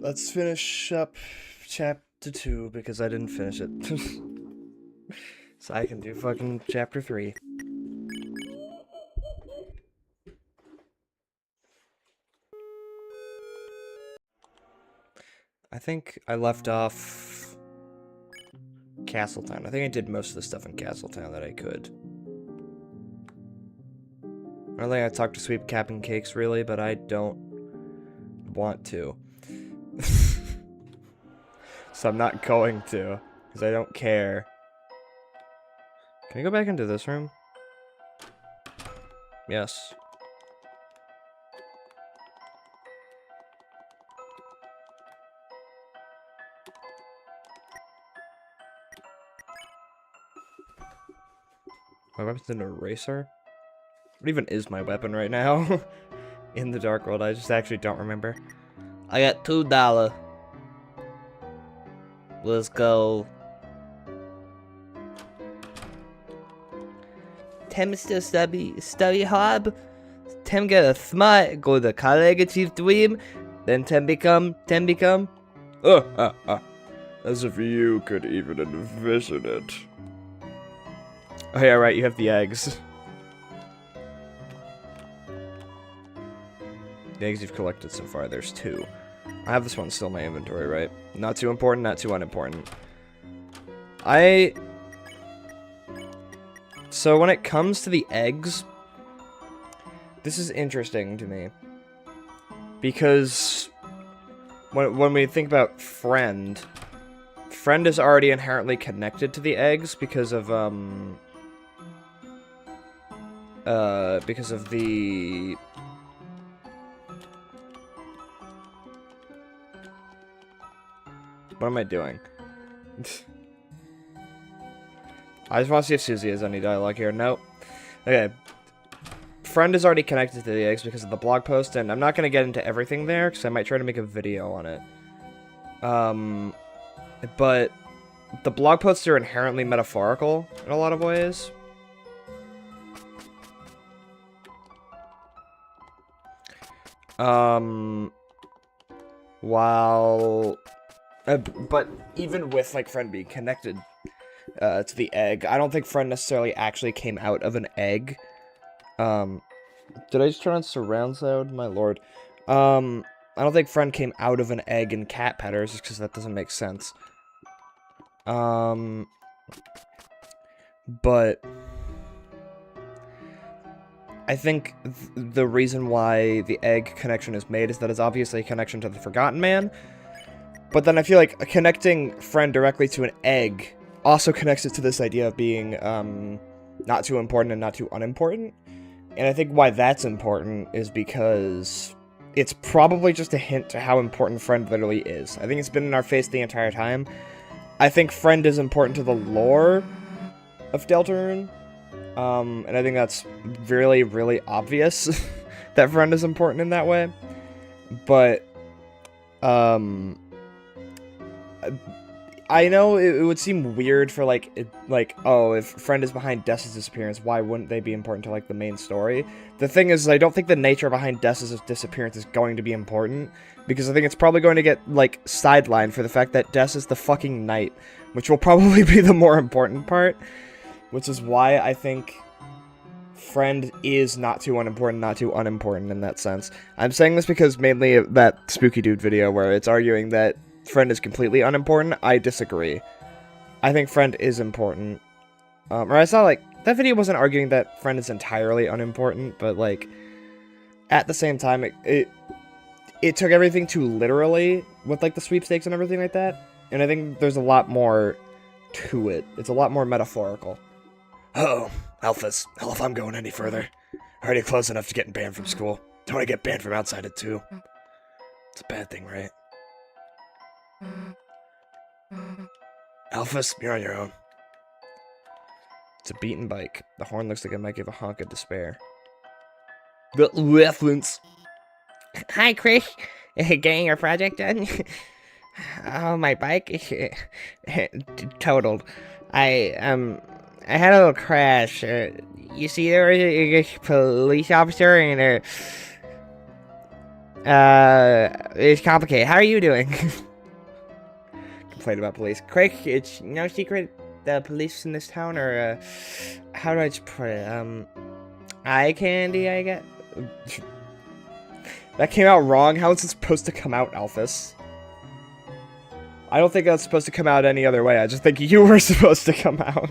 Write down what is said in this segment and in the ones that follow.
let's finish up chapter 2 because I didn't finish it. So I can do fucking chapter 3. I think I left off Castletown. I think I did most of the stuff in Castletown that I could. I don't think I talked to Sweet Cap'n Cakes really, but I don't want to. So I'm not going to, because I don't care. Can I go back into this room? Yes. My weapon's an eraser? What even is my weapon right now? In the Dark World, I just actually don't remember. I got $2. Let's go. Tim still study hard. Tim get a smart, go to college, achieve dream. Then Tim become. As if you could even envision it. Oh yeah, right, you have the eggs. The eggs you've collected so far, there's 2. I have this one still in my inventory, right? Not too important, not too unimportant. So when it comes to the eggs, this is interesting to me. Because when we think about Friend is already inherently connected to the eggs because of the what am I doing? I just want to see if Susie has any dialogue here. Nope. Okay. Friend is already connected to the eggs because of the blog post, and I'm not going to get into everything there, because I might try to make a video on it. But the blog posts are inherently metaphorical in a lot of ways. But even with, like, Friend being connected to the egg, I don't think Friend necessarily actually came out of an egg. Did I just turn on surround sound? My lord. I don't think Friend came out of an egg in Cat Petters, just because that doesn't make sense. But I think the reason why the egg connection is made is that it's obviously a connection to the Forgotten Man. But then I feel like connecting Friend directly to an egg also connects it to this idea of being not too important and not too unimportant. And I think why that's important is because it's probably just a hint to how important Friend literally is. I think it's been in our face the entire time. I think Friend is important to the lore of Deltarune. And I think that's really, really obvious that Friend is important in that way. But, I know it would seem weird for, oh, if Friend is behind Dessa's disappearance, why wouldn't they be important to, like, the main story? The thing is, I don't think the nature behind Dessa's disappearance is going to be important, because I think it's probably going to get, like, sidelined for the fact that Dess is the fucking knight, which will probably be the more important part, which is why I think Friend is not too unimportant in that sense. I'm saying this because mainly that Spooky Dude video where it's arguing that Friend is completely unimportant, I disagree. I think Friend is important. Or I saw, like, that video wasn't arguing that Friend is entirely unimportant, but, like, at the same time, it took everything too literally with, like, the sweepstakes and everything like that. And I think there's a lot more to it. It's a lot more metaphorical. Oh, Alphys. Hell, if I'm going any further. Already close enough to getting banned from school. Don't want to get banned from outside it, too. It's a bad thing, right? Alphys, you're on your own. It's a beaten bike. The horn looks like it might give a honk of despair. The reference. Hi, Chris. Getting your project done? Oh, my bike is totaled. I had a little crash. You see, there was a police officer and It's complicated. How are you doing? Complain about police. Quick, it's no secret the police in this town are, how do I just put it? Eye candy, I guess? That came out wrong. How is it supposed to come out, Alphys? I don't think that's supposed to come out any other way. I just think you were supposed to come out.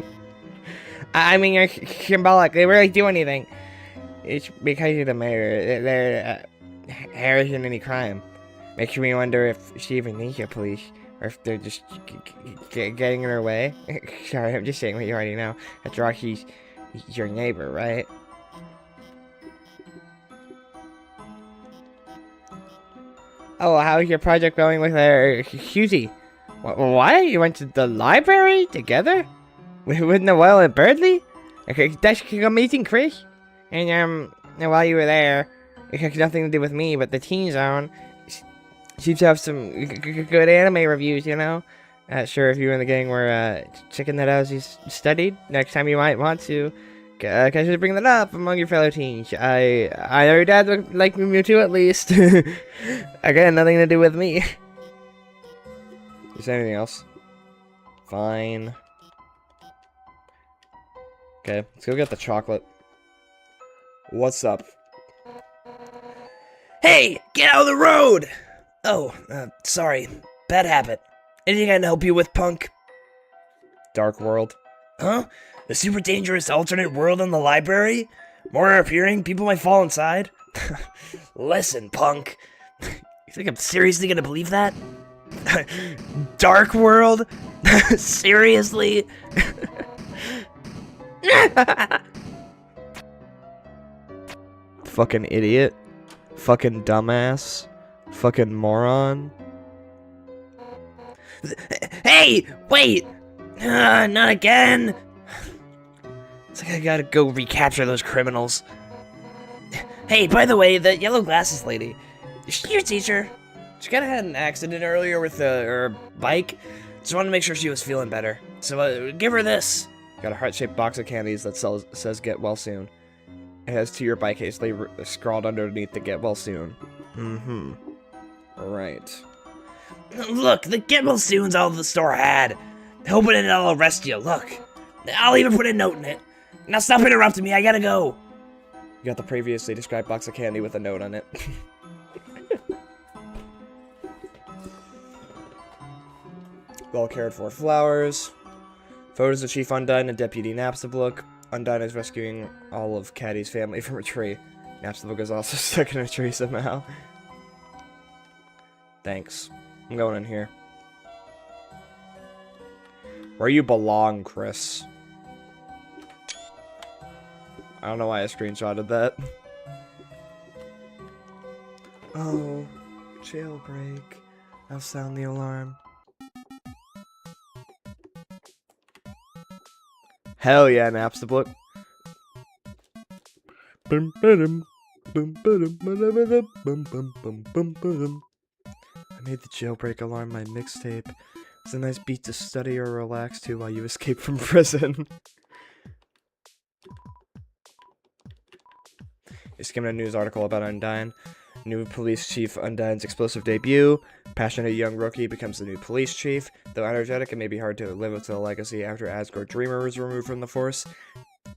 I mean, you're symbolic. They really do anything. It's because you're the mayor. They're harassing any crime. Makes me wonder if she even needs your police, or if they're just getting in her way. Sorry, I'm just saying what you already know. After all, he's your neighbor, right? Oh, how's your project going with Hughie? What? You went to the library together? With Noelle and Birdley? Okay, that's amazing, Chris. And while you were there, it has nothing to do with me, but the Teen Zone seems to have some good anime reviews, you know? Sure, if you and the gang were checking that out as you studied, next time you might want to consider bringing that up among your fellow teens. I know your dad would like Mewtwo at least. Again, nothing to do with me. You say anything else? Fine. Okay, let's go get the chocolate. What's up? Hey, get out of the road! Oh, sorry. Bad habit. Anything I can help you with, punk? Dark World. Huh? The super dangerous alternate world in the library? More are appearing, people might fall inside? Listen, punk. You think I'm seriously gonna believe that? Dark World? Seriously? Fucking idiot. Fucking dumbass. Fucking moron. Hey, wait! Not again! It's like I gotta go recapture those criminals. Hey, by the way, the yellow glasses lady, is she your teacher? She kinda had an accident earlier with her bike. Just wanted to make sure she was feeling better. So, give her this. Got a heart-shaped box of candies that says get well soon. It has to your bike hastily scrawled underneath the get well soon. Mm-hmm. Right. Look, the get well soon's all the store had. Open it and I'll arrest you, look. I'll even put a note in it. Now stop interrupting me, I gotta go. You got the previously described box of candy with a note on it. Well cared for flowers. Photos of Chief Undyne and Deputy Napstablook. Undyne is rescuing all of Caddy's family from a tree. Napstablook is also stuck in a tree somehow. Thanks. I'm going in here. Where you belong, Chris. I don't know why I screenshotted that. Oh, jailbreak. I'll sound the alarm. Hell yeah, Napstablook. I made the jailbreak alarm my mixtape. It's a nice beat to study or relax to while you escape from prison. You're skimming a news article about Undyne. New police chief Undyne's explosive debut. Passionate young rookie becomes the new police chief. Though energetic, it may be hard to live up to the legacy after Asgore Dreamer was removed from the force.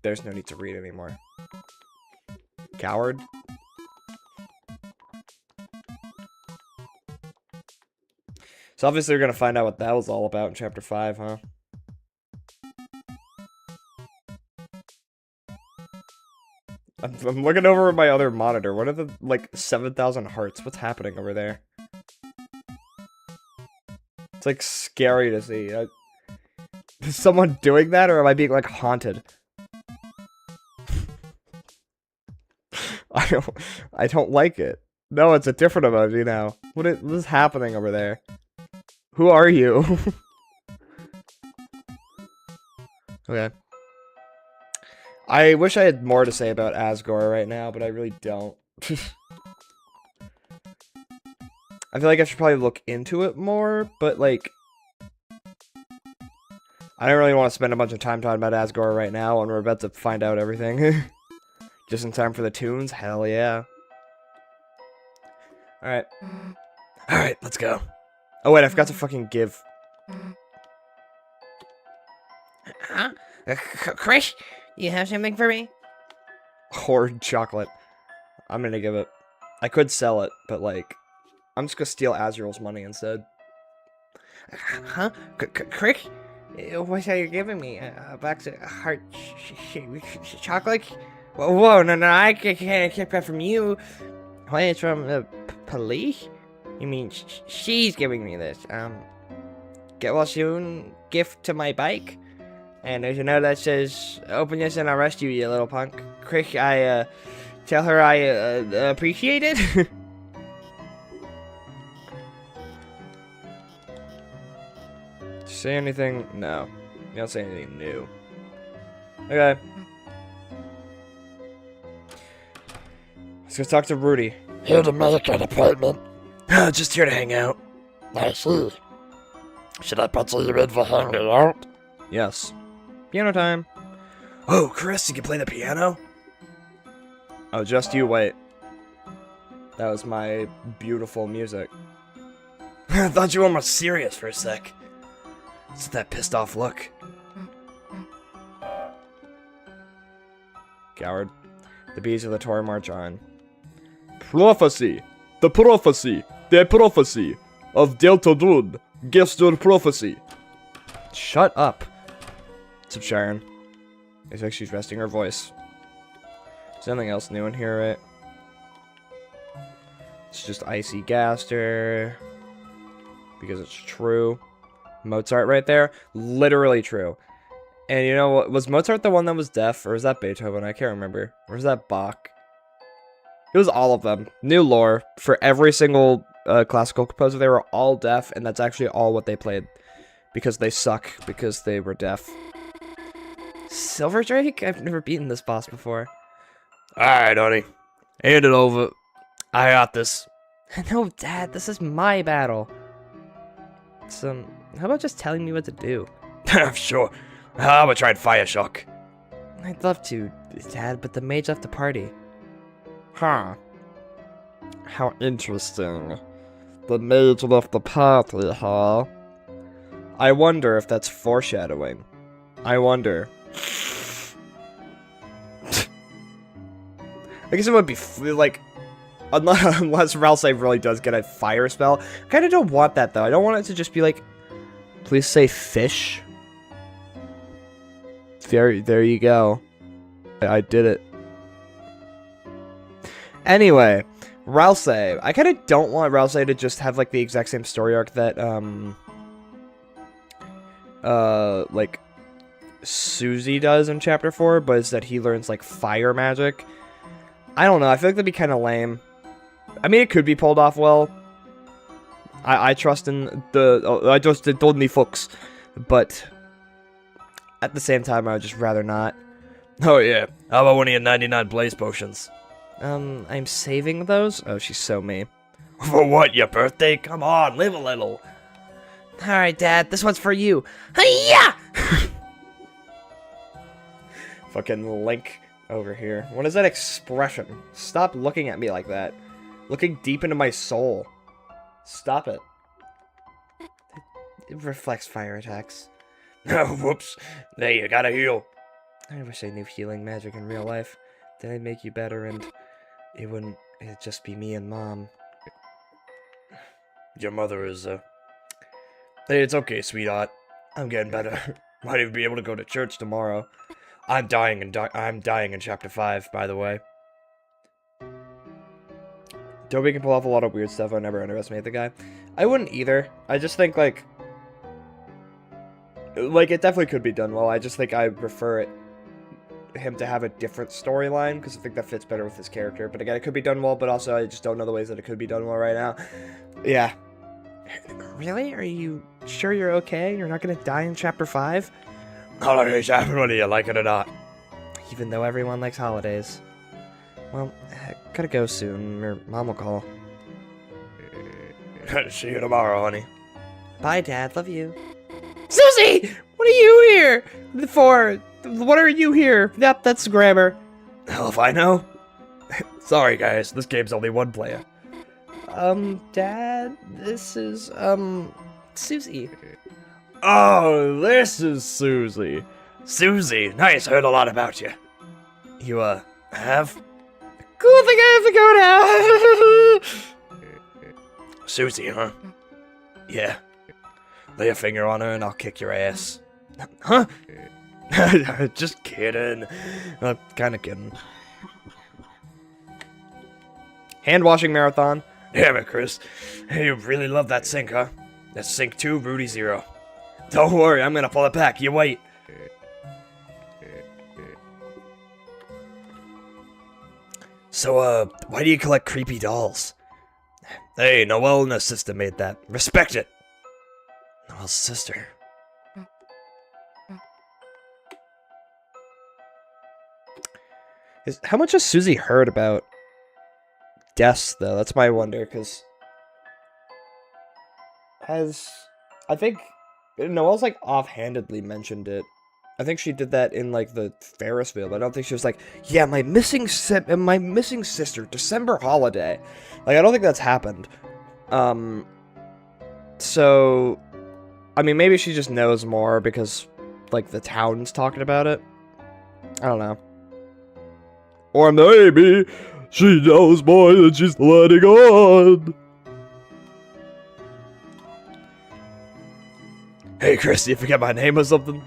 There's no need to read anymore. Coward? So obviously we're gonna find out what that was all about in Chapter 5, huh? I'm looking over at my other monitor. What are the, like, 7,000 hearts? What's happening over there? It's, like, scary to see. Is someone doing that, or am I being, like, haunted? I don't like it. No, it's a different emoji now. What is happening over there? Who are you? Okay. I wish I had more to say about Asgore right now, but I really don't. I feel like I should probably look into it more, but, like, I don't really want to spend a bunch of time talking about Asgore right now, and we're about to find out everything. Just in time for the tunes? Hell yeah. Alright. Alright, let's go. Oh wait, I forgot to fucking give. Huh? Chris, you have something for me? Hoard chocolate. I'm gonna give it. I could sell it, but like, I'm just gonna steal Azrael's money instead. Huh? Chris? What's that you're giving me? A box of heart chocolate? Whoa, no, I can't keep that from you. Why, it's from the police? You mean she's giving me this? Get well soon gift to my bike? And there's a note that says, open this and I'll arrest you, you little punk. Quick, tell her I, appreciate it? Say anything? No. You don't say anything new. Okay. Let's go talk to Rudy. Here to make an appointment. Just here to hang out. I see. Should I pencil you in for hanging out? Yes. Piano time. Oh, Chris, you can play the piano? Oh, just you wait. That was my beautiful music. I thought you were more serious for a sec. It's that pissed off look. Coward. The bees of the Tory march on. Prophecy! The prophecy! The prophecy of Deltadud! Gestur prophecy! Shut up. What's up, Sharon? Looks like she's resting her voice. Is anything else new in here, right? It's just Icy Gaster. Because it's true. Mozart right there. Literally true. And you know what? Was Mozart the one that was deaf? Or was that Beethoven? I can't remember. Or was that Bach? It was all of them. New lore. For every single classical composer, they were all deaf. And that's actually all what they played. Because they suck. Because they were deaf. Silver Drake? I've never beaten this boss before. Alright, honey. Hand it over. I got this. No, Dad, this is my battle. So, how about just telling me what to do? Sure. How about trying Fire Shock? I'd love to, Dad, but the mage left the party. Huh. How interesting. The mage left the party, huh? I wonder if that's foreshadowing. I wonder. I guess it would be like, unless Ralsei really does get a fire spell. I kind of don't want that though. I don't want it to just be like, please say fish. There you go. I did it. Anyway, Ralsei. I kind of don't want Ralsei to just have like the exact same story arc that like Susie does in chapter 4, but it's that he learns like fire magic. I don't know, I feel like that'd be kind of lame. I mean, it could be pulled off well. I trust in I trust in Tony Fox, but at the same time, I would just rather not. Oh yeah. How about one of your 99 blaze potions? I'm saving those? Oh, she's so me. For what, your birthday? Come on, live a little. Alright, Dad, this one's for you. Hiya! Fucking Link over here. What is that expression? Stop looking at me like that. Looking deep into my soul. Stop it. It reflects fire attacks. Oh, whoops. Hey, you gotta heal. I wish I knew healing magic in real life. Then I'd make you better and it'd just be me and Mom. Your mother is, Hey, it's okay, sweetheart. I'm getting better. Might even be able to go to church tomorrow. I'm dying in chapter 5, by the way. Dobie can pull off a lot of weird stuff. I never underestimate the guy. I wouldn't either. I just think, like, it definitely could be done well. I just think I prefer him to have a different storyline, because I think that fits better with his character. But again, it could be done well, but also I just don't know the ways that it could be done well right now. Yeah. Really? Are you sure you're okay? You're not gonna die in chapter 5? Holidays happen whether you like it or not. Even though everyone likes holidays. Well, I gotta go soon, or Mom will call. See you tomorrow, honey. Bye, Dad. Love you. Susie! What are you here for? What are you here? Yep, that's grammar. Hell if I know. Sorry, guys. This game's only one player. Dad, this is, Susie. Oh, this is Susie. Susie, nice, heard a lot about you. You, have? Cool, think I have to go now. Susie, huh? Yeah. Lay a finger on her and I'll kick your ass. Huh? Just kidding. Kinda kidding. Hand washing marathon. Damn it, Chris. You really love that sink, huh? That's sink 2, Rudy 0. Don't worry, I'm gonna pull it back. You wait. So, why do you collect creepy dolls? Hey, Noelle and her sister made that. Respect it! Noelle's sister. How much has Susie heard about Des, though? That's my wonder, because... I think Noelle's, like, offhandedly mentioned it. I think she did that in, like, the Ferris wheel, but I don't think she was like, yeah, my missing sister, December holiday. Like, I don't think that's happened. So, I mean, maybe she just knows more because, like, the town's talking about it. I don't know. Or maybe she knows more than she's letting on. Hey, Chris, you forget my name or something?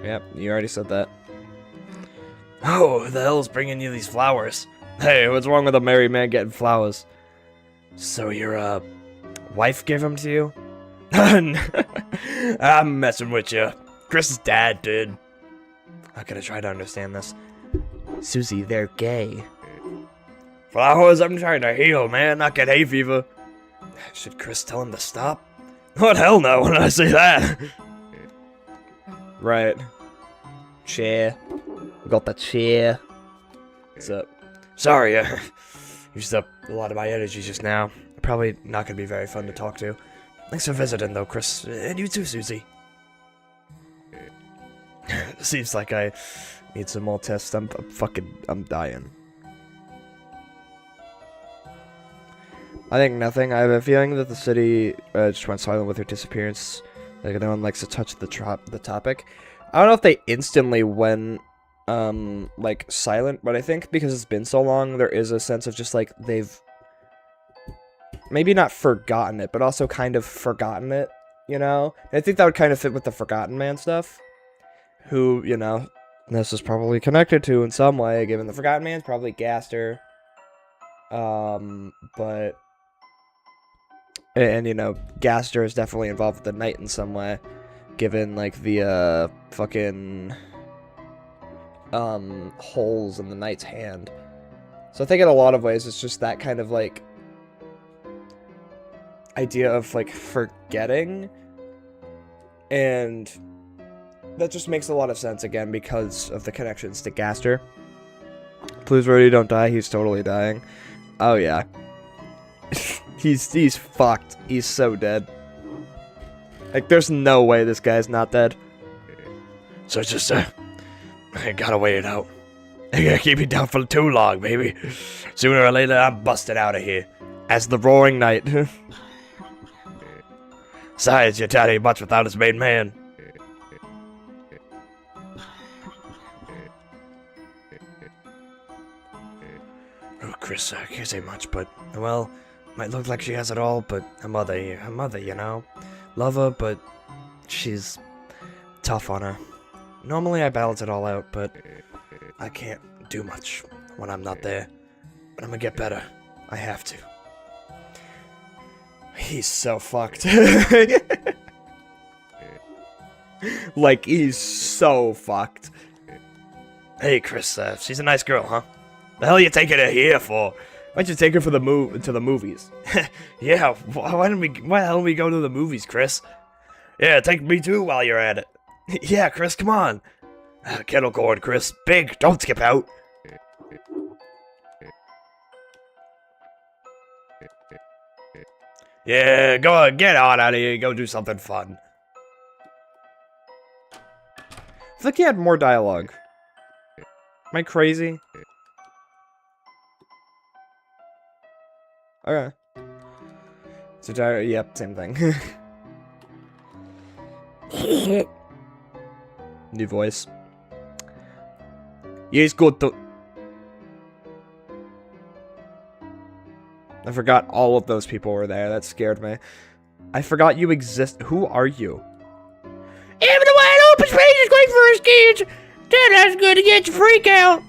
Yep, you already said that. Oh, who the hell's bringing you these flowers? Hey, what's wrong with a married man getting flowers? So your, wife gave them to you? I'm messing with you. Chris's dad did. How can I try to understand this? Susie, they're gay. Flowers, I'm trying to heal, man, not get hay fever. Should Chris tell him to stop? What hell no when I say that? Right. Chair. We got the chair. What's up? Sorry, used up a lot of my energy just now. Probably not gonna be very fun to talk to. Thanks for visiting, though, Chris. And you too, Susie. Seems like I need some more tests. I'm dying. I think nothing. I have a feeling that the city just went silent with her disappearance. Like, no one likes to touch the topic. I don't know if they instantly went, like, silent, but I think because it's been so long, there is a sense of just, like, they've maybe not forgotten it, but also kind of forgotten it, you know? And I think that would kind of fit with the Forgotten Man stuff, who, you know, this is probably connected to in some way, given the Forgotten Man's probably Gaster, but... And, you know, Gaster is definitely involved with the Knight in some way, given, like, the, fucking, holes in the Knight's hand. So I think in a lot of ways, it's just that kind of, like, idea of, like, forgetting, and that just makes a lot of sense, again, because of the connections to Gaster. Please, Rudy, don't die. He's totally dying. Oh, yeah. He's fucked. He's so dead. Like, there's no way this guy's not dead. So it's just, I gotta wait it out. I gotta keep you down for too long, baby. Sooner or later, I'm busted out of here. As the Roaring Knight. Besides, your dad ain't much without his main man. Oh, Chris, I can't say much, but, well, might look like she has it all, but her mother, you know. Love her, but she's tough on her. Normally I balance it all out, but I can't do much when I'm not there. But I'm gonna get better. I have to. He's so fucked. Like, he's so fucked. Hey, Chris, she's a nice girl, huh? The hell you taking her here for? Why don't you take her for to the movies? Yeah, why the hell don't we go to the movies, Chris? Yeah, take me too while you're at it. Yeah, Chris, come on. Kettle corn, Chris. Big, don't skip out. Yeah, go on, get on out of here. Go do something fun. I think he had more dialogue. Am I crazy? Okay. So, yep, same thing. New voice. Yes, good to... I forgot all of those people were there. That scared me. I forgot you exist. Who are you? Even the wide open space is great for us kids. That's good to get you freak out.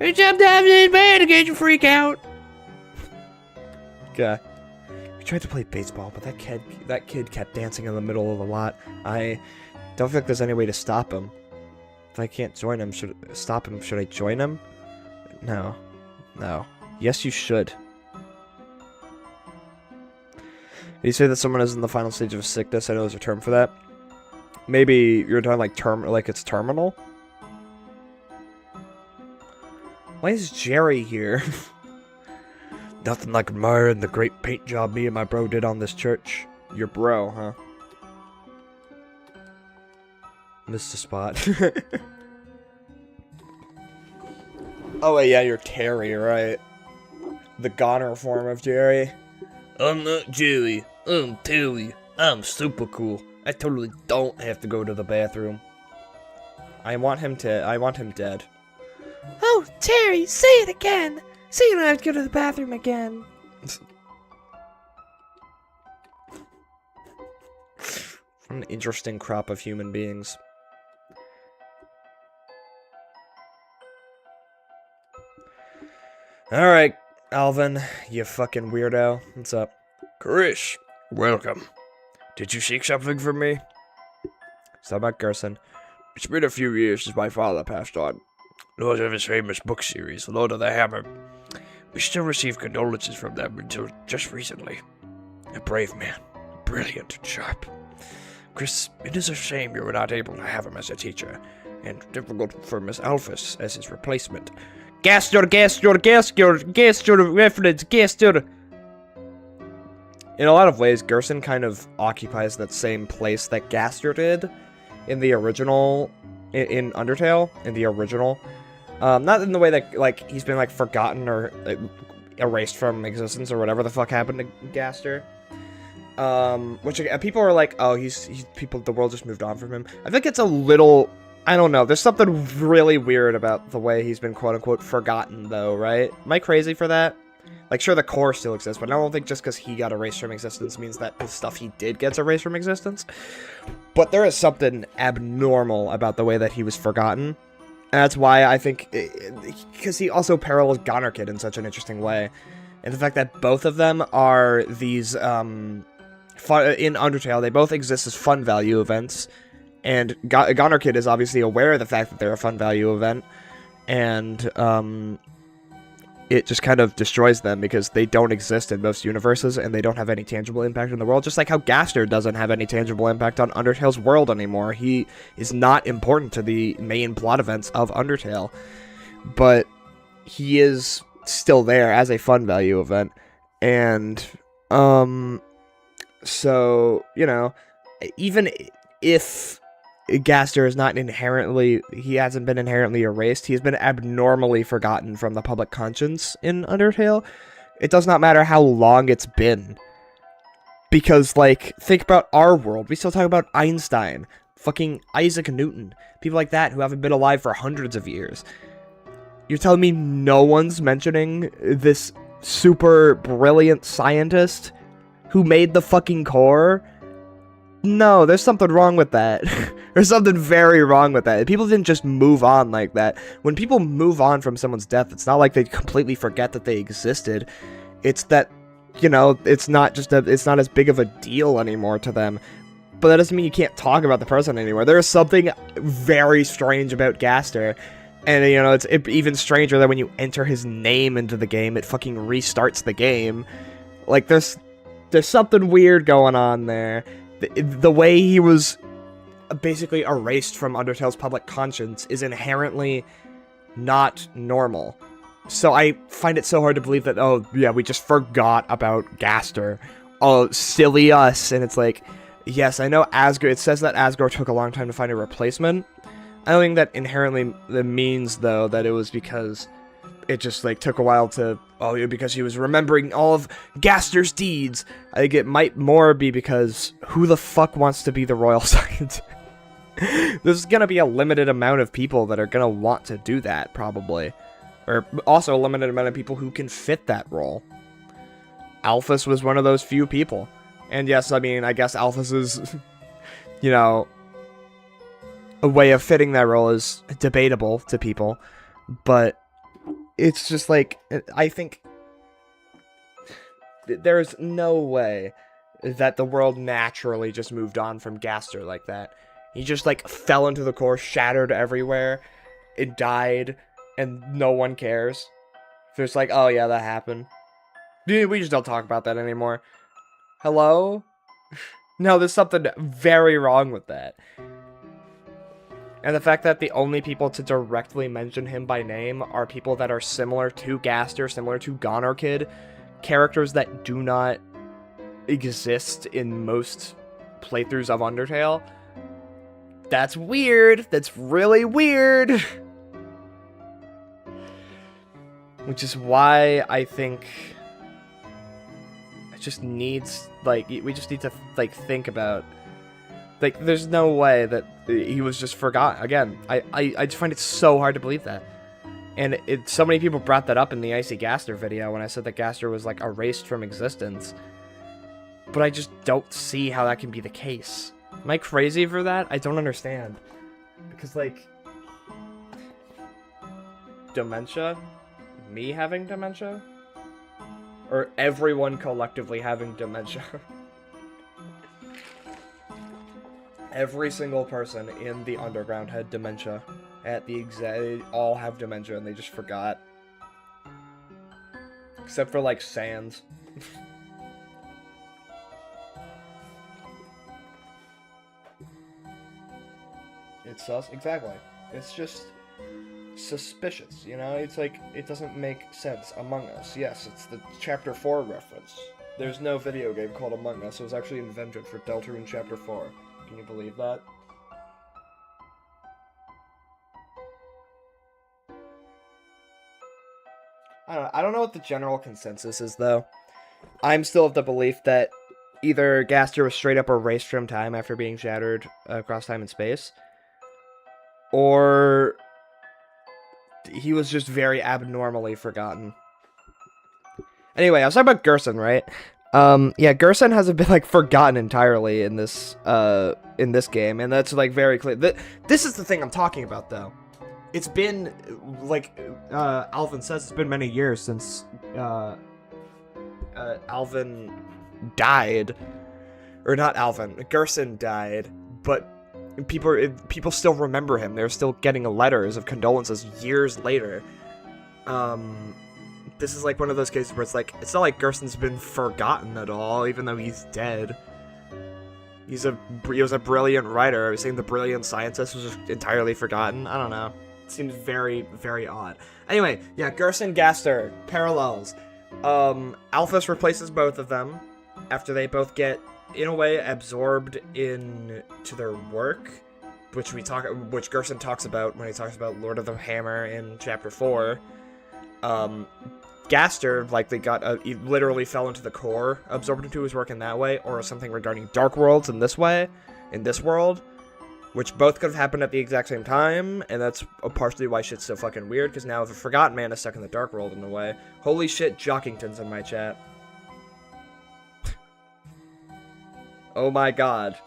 And sometimes it's bad to get you freak out. Okay. We tried to play baseball, but that kid kept dancing in the middle of the lot. I don't feel like there's any way to stop him. If I can't join him, should I join him? No. No. Yes, you should. You say that someone is in the final stage of sickness. I know there's a term for that. Maybe you're talking like it's terminal? Why is Jerry here? Nothing like admiring the great paint job me and my bro did on this church. Your bro, huh? Missed a spot. Oh, wait, yeah, you're Terry, right? The goner form of Jerry. I'm not Jerry. I'm Terry. I'm super cool. I totally don't have to go to the bathroom. I want him dead. Oh, Terry, say it again. Say you don't have to go to the bathroom again. What an interesting crop of human beings. Alright, Alvin, you fucking weirdo. What's up? Chris, welcome. Did you seek something from me? It's about Gerson. It's been a few years since my father passed on. Lord of his famous book series, Lord of the Hammer. We still receive condolences from them until just recently. A brave man, brilliant and sharp. Chris, it is a shame you were not able to have him as a teacher, and difficult for Miss Alphys as his replacement. Gaster reference, Gaster. In a lot of ways, Gerson kind of occupies that same place that Gaster did in the original, in Undertale, in the original. Not in the way that, like, he's been, like, forgotten or erased from existence or whatever the fuck happened to Gaster. Which, people are like, oh, the world just moved on from him. I think it's a little, I don't know, there's something really weird about the way he's been quote-unquote forgotten, though, right? Am I crazy for that? Like, sure, the core still exists, but I don't think just because he got erased from existence means that the stuff he did gets erased from existence. But there is something abnormal about the way that he was forgotten. And that's why I think, because he also parallels Goner Kid in such an interesting way. And the fact that both of them are these, in Undertale, they both exist as fun value events. And Goner Kid is obviously aware of the fact that they're a fun value event. And, it just kind of destroys them because they don't exist in most universes and they don't have any tangible impact in the world. Just like how Gaster doesn't have any tangible impact on Undertale's world anymore. He is not important to the main plot events of Undertale. But he is still there as a fun value event. And, so, you know, even if Gaster is not inherently, he hasn't been inherently erased, he's been abnormally forgotten from the public conscience in Undertale. It does not matter how long it's been. Because, like, think about our world. We still talk about Einstein, fucking Isaac Newton, people like that who haven't been alive for hundreds of years. You're telling me no one's mentioning this super brilliant scientist who made the fucking core? No, there's something wrong with that. There's something very wrong with that. People didn't just move on like that. When people move on from someone's death, it's not like they completely forget that they existed. It's that, you know, it's not as big of a deal anymore to them. But that doesn't mean you can't talk about the person anymore. There is something very strange about Gaster. And, you know, it's even stranger that when you enter his name into the game, it fucking restarts the game. Like, there's something weird going on there. The way he was basically erased from Undertale's public conscience is inherently not normal. So I find it so hard to believe that, oh, yeah, we just forgot about Gaster. Oh, silly us. And it's like, yes, I know Asgore, it says that Asgore took a long time to find a replacement. I don't think that inherently means, though, that it was because it just like took a while to, oh, because he was remembering all of Gaster's deeds. I think it might more be because who the fuck wants to be the royal scientist? There's gonna be a limited amount of people that are gonna want to do that, probably. Or also a limited amount of people who can fit that role. Alphys was one of those few people. And yes, I mean, I guess Alphys is, you know, a way of fitting that role is debatable to people. But it's just like, I think there's no way that the world naturally just moved on from Gaster like that. He just like fell into the core, shattered everywhere, it died, and no one cares. There's like, oh yeah, that happened. We just don't talk about that anymore. Hello? No, there's something very wrong with that. And the fact that the only people to directly mention him by name are people that are similar to Gaster, similar to Goner Kid, characters that do not exist in most playthroughs of Undertale. That's weird. That's really weird. Which is why I think it just needs, like, we just need to, like, think about, like, there's no way that he was just forgotten. Again, I just find it so hard to believe that. And so many people brought that up in the Icy Gaster video when I said that Gaster was, like, erased from existence. But I just don't see how that can be the case. Am I crazy for that? I don't understand. Because, like, dementia? Me having dementia? Or everyone collectively having dementia? Every single person in the underground had dementia. They all have dementia and they just forgot. Except for, like, Sans. It's sus. Exactly. It's just suspicious, you know? It's like, it doesn't make sense. Among Us. Yes, it's the Chapter 4 reference. There's no video game called Among Us. It was actually invented for Deltarune Chapter 4. Can you believe that? I don't know what the general consensus is, though. I'm still of the belief that either Gaster was straight up erased from time after being shattered across time and space, or he was just very abnormally forgotten. Anyway, I was talking about Gerson, right? Yeah, Gerson hasn't been, like, forgotten entirely in this game, and that's, like, very clear. This is the thing I'm talking about, though. It's been, like, Alvin says, it's been many years since, Alvin died. Or not Alvin, Gerson died, but people still remember him. They're still getting letters of condolences years later. This is like one of those cases where it's like, it's not like Gerson's been forgotten at all, even though he's dead. He was a brilliant writer. I was saying the brilliant scientist was just entirely forgotten. I don't know. It seems very, very odd. Anyway, yeah, Gerson, Gaster, parallels. Alphys replaces both of them after they both get, in a way, absorbed into their work, which Gerson talks about when he talks about Lord of the Hammer in Chapter 4. Gaster, like, he literally fell into the core, absorbed into his work in that way, or something regarding Dark Worlds in this world, which both could have happened at the exact same time, and that's partially why shit's so fucking weird, because now if a Forgotten Man is stuck in the Dark World in a way. Holy shit, Jockington's in my chat. Oh my god.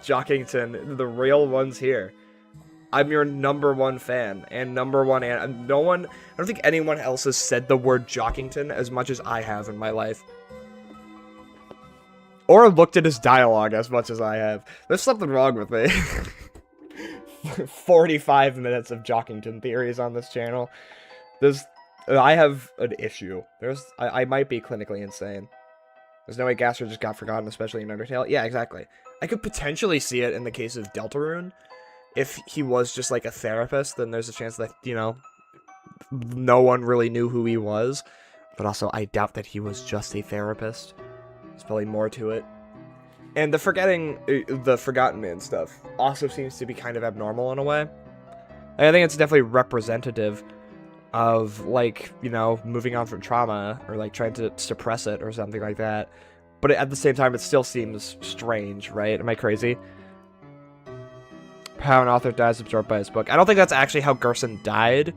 Jockington, the real one's here. I'm your #1 fan, and #1, and I don't think anyone else has said the word Jockington as much as I have in my life. Or looked at his dialogue as much as I have. There's something wrong with me. 45 minutes of Jockington theories on this channel. I have an issue. I might be clinically insane. There's no way Gaster just got forgotten, especially in Undertale. Yeah, exactly. I could potentially see it in the case of Deltarune. If he was just, like, a therapist, then there's a chance that, you know, no one really knew who he was. But also, I doubt that he was just a therapist. There's probably more to it. And the Forgotten Man stuff also seems to be kind of abnormal in a way. I think it's definitely representative of, like, you know, moving on from trauma or, like, trying to suppress it or something like that. But at the same time, it still seems strange, right? Am I crazy? How an author dies absorbed by his book. I don't think that's actually how Gerson died,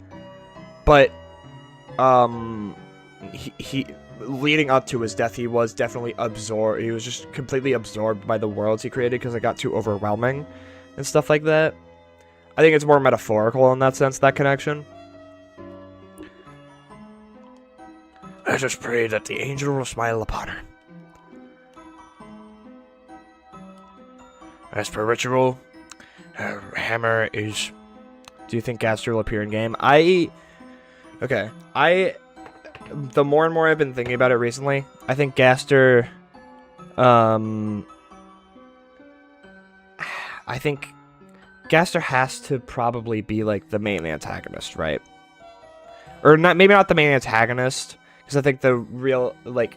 but, he leading up to his death, he was definitely absorbed. He was just completely absorbed by the worlds he created because it got too overwhelming and stuff like that. I think it's more metaphorical in that sense, that connection. Let us pray that the angel will smile upon her. As per ritual, her hammer is... Do you think Gaster will appear in game? The more and more I've been thinking about it recently, I think Gaster, I think Gaster has to probably be, like, the main antagonist, right? Or not, maybe not the main antagonist, because I think the real, like,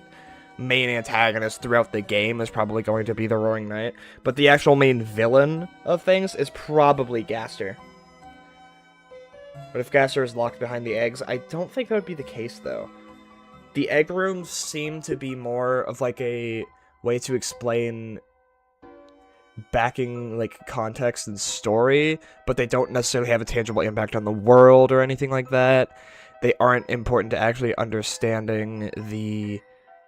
main antagonist throughout the game is probably going to be the Roaring Knight, but the actual main villain of things is probably Gaster. But if Gaster is locked behind the eggs, I don't think that would be the case, though. The egg rooms seem to be more of, like, a way to explain backing, like, context and story, but they don't necessarily have a tangible impact on the world or anything like that. They aren't important to actually understanding the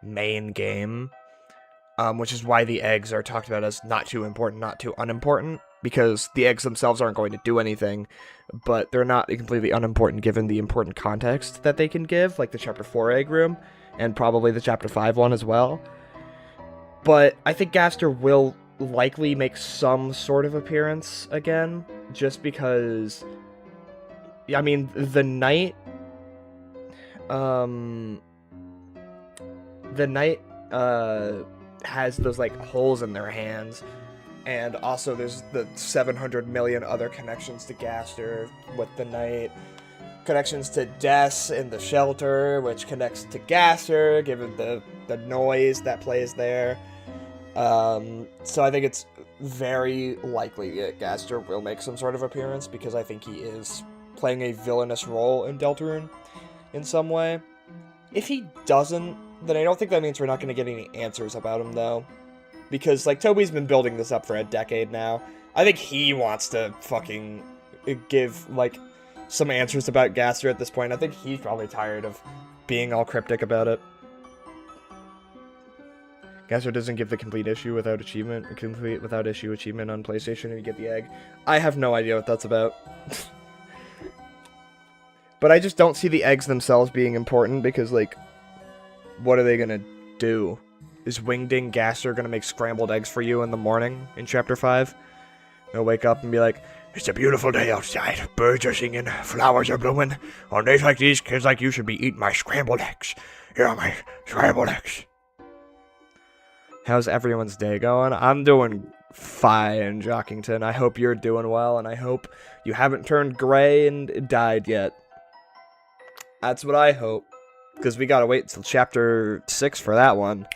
main game, which is why the eggs are talked about as not too important, not too unimportant, because the eggs themselves aren't going to do anything, but they're not completely unimportant given the important context that they can give, like the Chapter 4 egg room, and probably the Chapter 5 one as well. But I think Gaster will likely make some sort of appearance again, just because, I mean, the Knight, has those, like, holes in their hands, and also there's the 700 million other connections to Gaster with the Knight, connections to Des in the shelter, which connects to Gaster, given the noise that plays there. So I think it's very likely that Gaster will make some sort of appearance, because I think he is playing a villainous role in Deltarune in some way. If he doesn't, then I don't think that means we're not going to get any answers about him, though. Because, like, Toby's been building this up for a decade now. I think he wants to fucking give, like, some answers about Gaster at this point. I think he's probably tired of being all cryptic about it. Gaster doesn't give the complete issue without achievement, complete without issue achievement on PlayStation, and you get the egg. I have no idea what that's about. But I just don't see the eggs themselves being important, because, like, what are they gonna do? Is Wingding Gaster gonna make scrambled eggs for you in the morning in Chapter 5? They'll wake up and be like, It's a beautiful day outside. Birds are singing, flowers are blooming. On days like these, kids like you should be eating my scrambled eggs. Here are my scrambled eggs. how's everyone's day going? I'm doing fine, Jockington. I hope you're doing well, and I hope you haven't turned gray and died yet. That's what I hope, because we gotta wait till Chapter 6 for that one.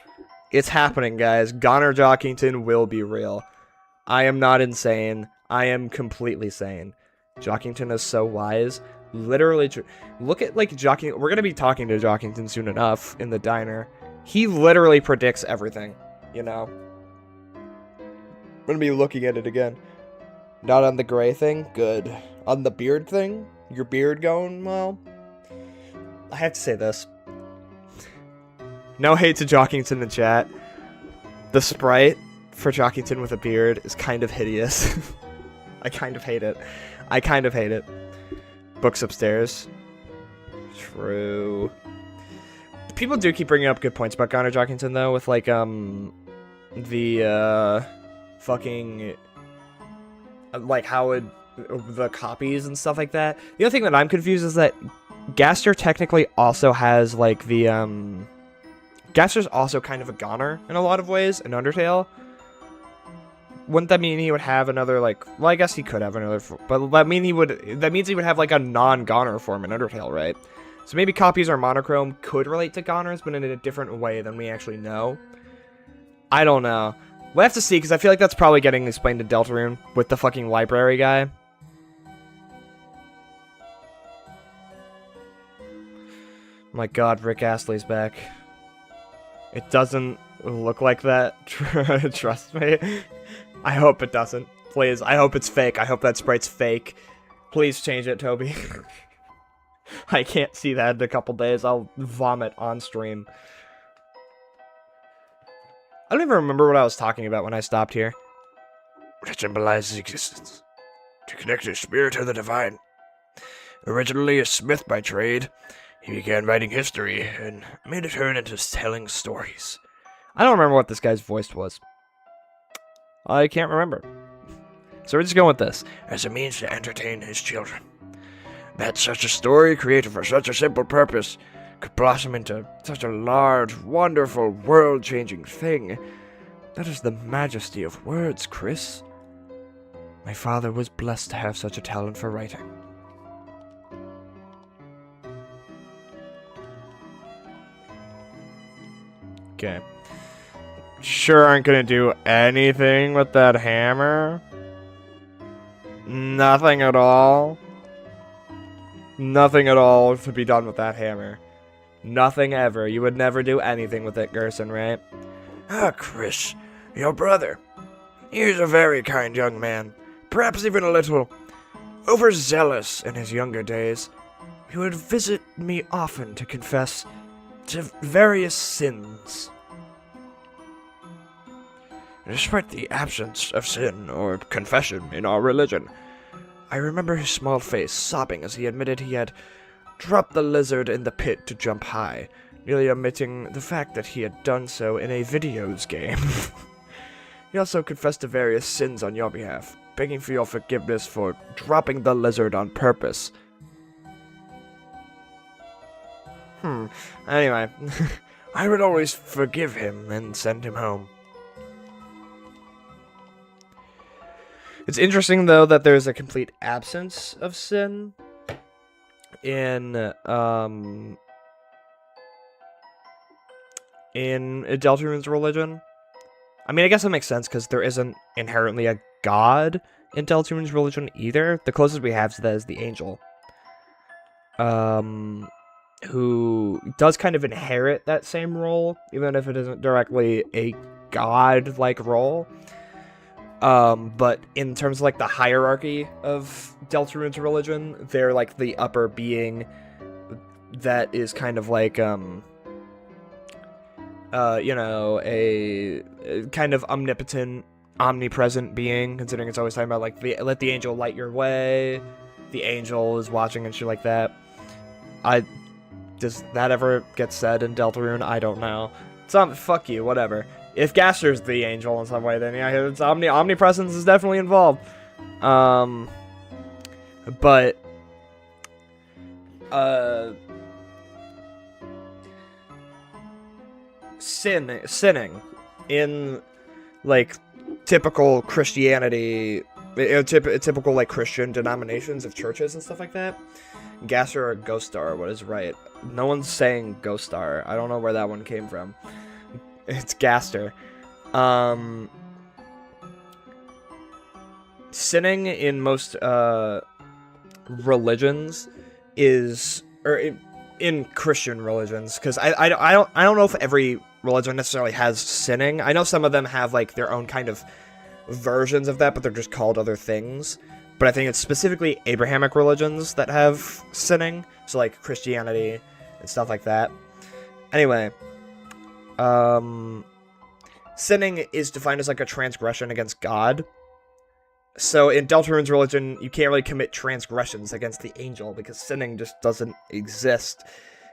It's happening, guys. Goner Jockington will be real. I am not insane. I am completely sane. Jockington is so wise. Literally, look at, like, Jockington. We're gonna be talking to Jockington soon enough in the diner. He literally predicts everything, you know? I'm gonna be looking at it again. Not on the gray thing? Good. On the beard thing? Your beard going well? I have to say this. No hate to Jockington in the chat. The sprite for Jockington with a beard is kind of hideous. I kind of hate it. I kind of hate it. Books upstairs. True. People do keep bringing up good points about Goner Jockington, though, with, like, fucking, like, how it, the copies and stuff like that. The other thing that I'm confused is that Gaster technically also has, like, the, Gaster's also kind of a Goner in a lot of ways in Undertale. Wouldn't that mean he would have another, like, well, I guess he could have another, but that means he would have, like, a non-Goner form in Undertale, right? So maybe copies or monochrome could relate to Goners, but in a different way than we actually know. I don't know. We'll have to see, because I feel like that's probably getting explained to Deltarune with the fucking library guy. My god, Rick Astley's back. It doesn't look like that. Trust me. I hope it doesn't. Please, I hope it's fake. I hope that sprite's fake. Please change it, Toby. I can't see that in a couple days. I'll vomit on stream. I don't even remember what I was talking about when I stopped here. It symbolizes existence, to connect his spirit to the divine. Originally a smith by trade, he began writing history and made a turn into telling stories. I don't remember what this guy's voice was. I can't remember. So we're just going with this. As a means to entertain his children. That such a story, created for such a simple purpose, could blossom into such a large, wonderful, world-changing thing. That is the majesty of words, Chris. My father was blessed to have such a talent for writing. Okay. Sure aren't gonna do anything with that hammer? Nothing at all? Nothing at all to be done with that hammer. Nothing ever. You would never do anything with it, Gerson, right? Ah, Chris, your brother. He's a very kind young man, perhaps even a little overzealous in his younger days. He would visit me often to confess to various sins. Despite the absence of sin or confession in our religion, I remember his small face sobbing as he admitted he had dropped the lizard in the pit to jump high, nearly omitting the fact that he had done so in a videos game. He also confessed to various sins on your behalf, begging for your forgiveness for dropping the lizard on purpose. Anyway, I would always forgive him and send him home. It's interesting, though, that there's a complete absence of sin in Deltarune's religion. I mean, I guess that makes sense, because there isn't inherently a god in Deltarune's religion either. The closest we have to that is the angel. Who does kind of inherit that same role, even if it isn't directly a god-like role. But in terms of, like, the hierarchy of Deltarune's religion, they're, like, the upper being that is kind of like, you know, a kind of omnipotent, omnipresent being, considering it's always talking about, like, let the angel light your way, the angel is watching and shit like that. Does that ever get said in Deltarune? I don't know. Fuck you, whatever. If Gaster's the angel in some way, then yeah, it's omnipresence is definitely involved. But sinning in, like, typical Christianity, typical, like, Christian denominations of churches and stuff like that, Gaster or Ghost Star, what is right? No one's saying Ghost Star. I don't know where that one came from. It's Gaster. Sinning in most religions is, or in Christian religions, because I don't know if every religion necessarily has sinning. I know some of them have, like, their own kind of versions of that, but they're just called other things. But I think it's specifically Abrahamic religions that have sinning, so, like, Christianity and stuff like that. Anyway, sinning is defined as, like, a transgression against God. So in Deltarune's religion, you can't really commit transgressions against the angel, because sinning just doesn't exist.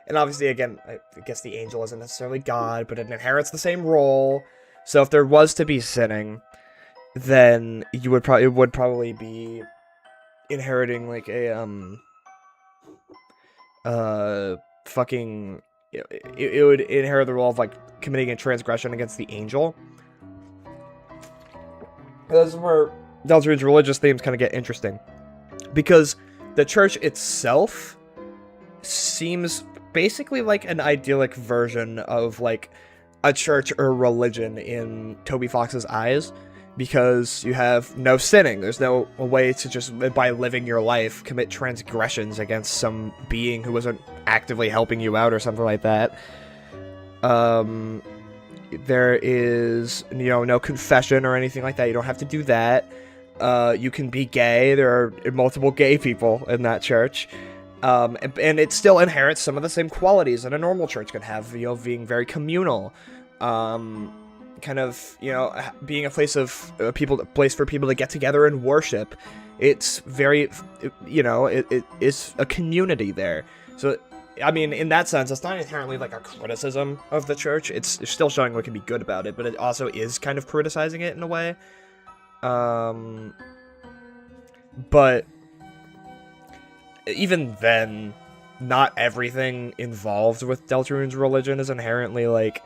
And obviously, again, I guess the angel isn't necessarily God, but it inherits the same role. So if there was to be sinning, then it would probably be inheriting, like, a fucking, it would inherit the role of, like, committing a transgression against the angel. This is where Deltarune's religious themes kind of get interesting, because the church itself seems basically like an idyllic version of, like, a church or religion in Toby Fox's eyes, because you have no sinning. There's no way to just, by living your life, commit transgressions against some being who wasn't actively helping you out or something like that. There is, no confession or anything like that. You don't have to do that. You can be gay. There are multiple gay people in that church. And it still inherits some of the same qualities that a normal church can have, being very communal. Kind of, being a place for people to get together and worship. It's very, it is a community there. So, I mean, in that sense, it's not inherently like a criticism of the church. It's still showing what can be good about it, but it also is kind of criticizing it in a way. But even then, not everything involved with Deltarune's religion is inherently like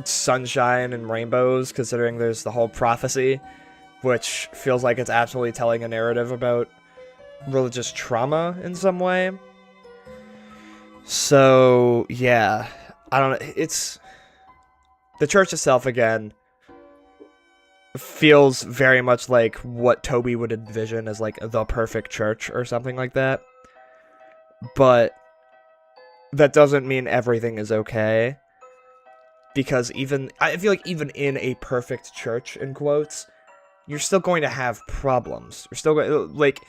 sunshine and rainbows, considering there's the whole prophecy, which feels like it's absolutely telling a narrative about religious trauma in some way. So, yeah, I don't know, it's... The church itself, again, feels very much like what Toby would envision as, like, the perfect church or something like that. But that doesn't mean everything is okay. Because I feel like even in a perfect church, in quotes, you're still going to have problems. You're still going, like,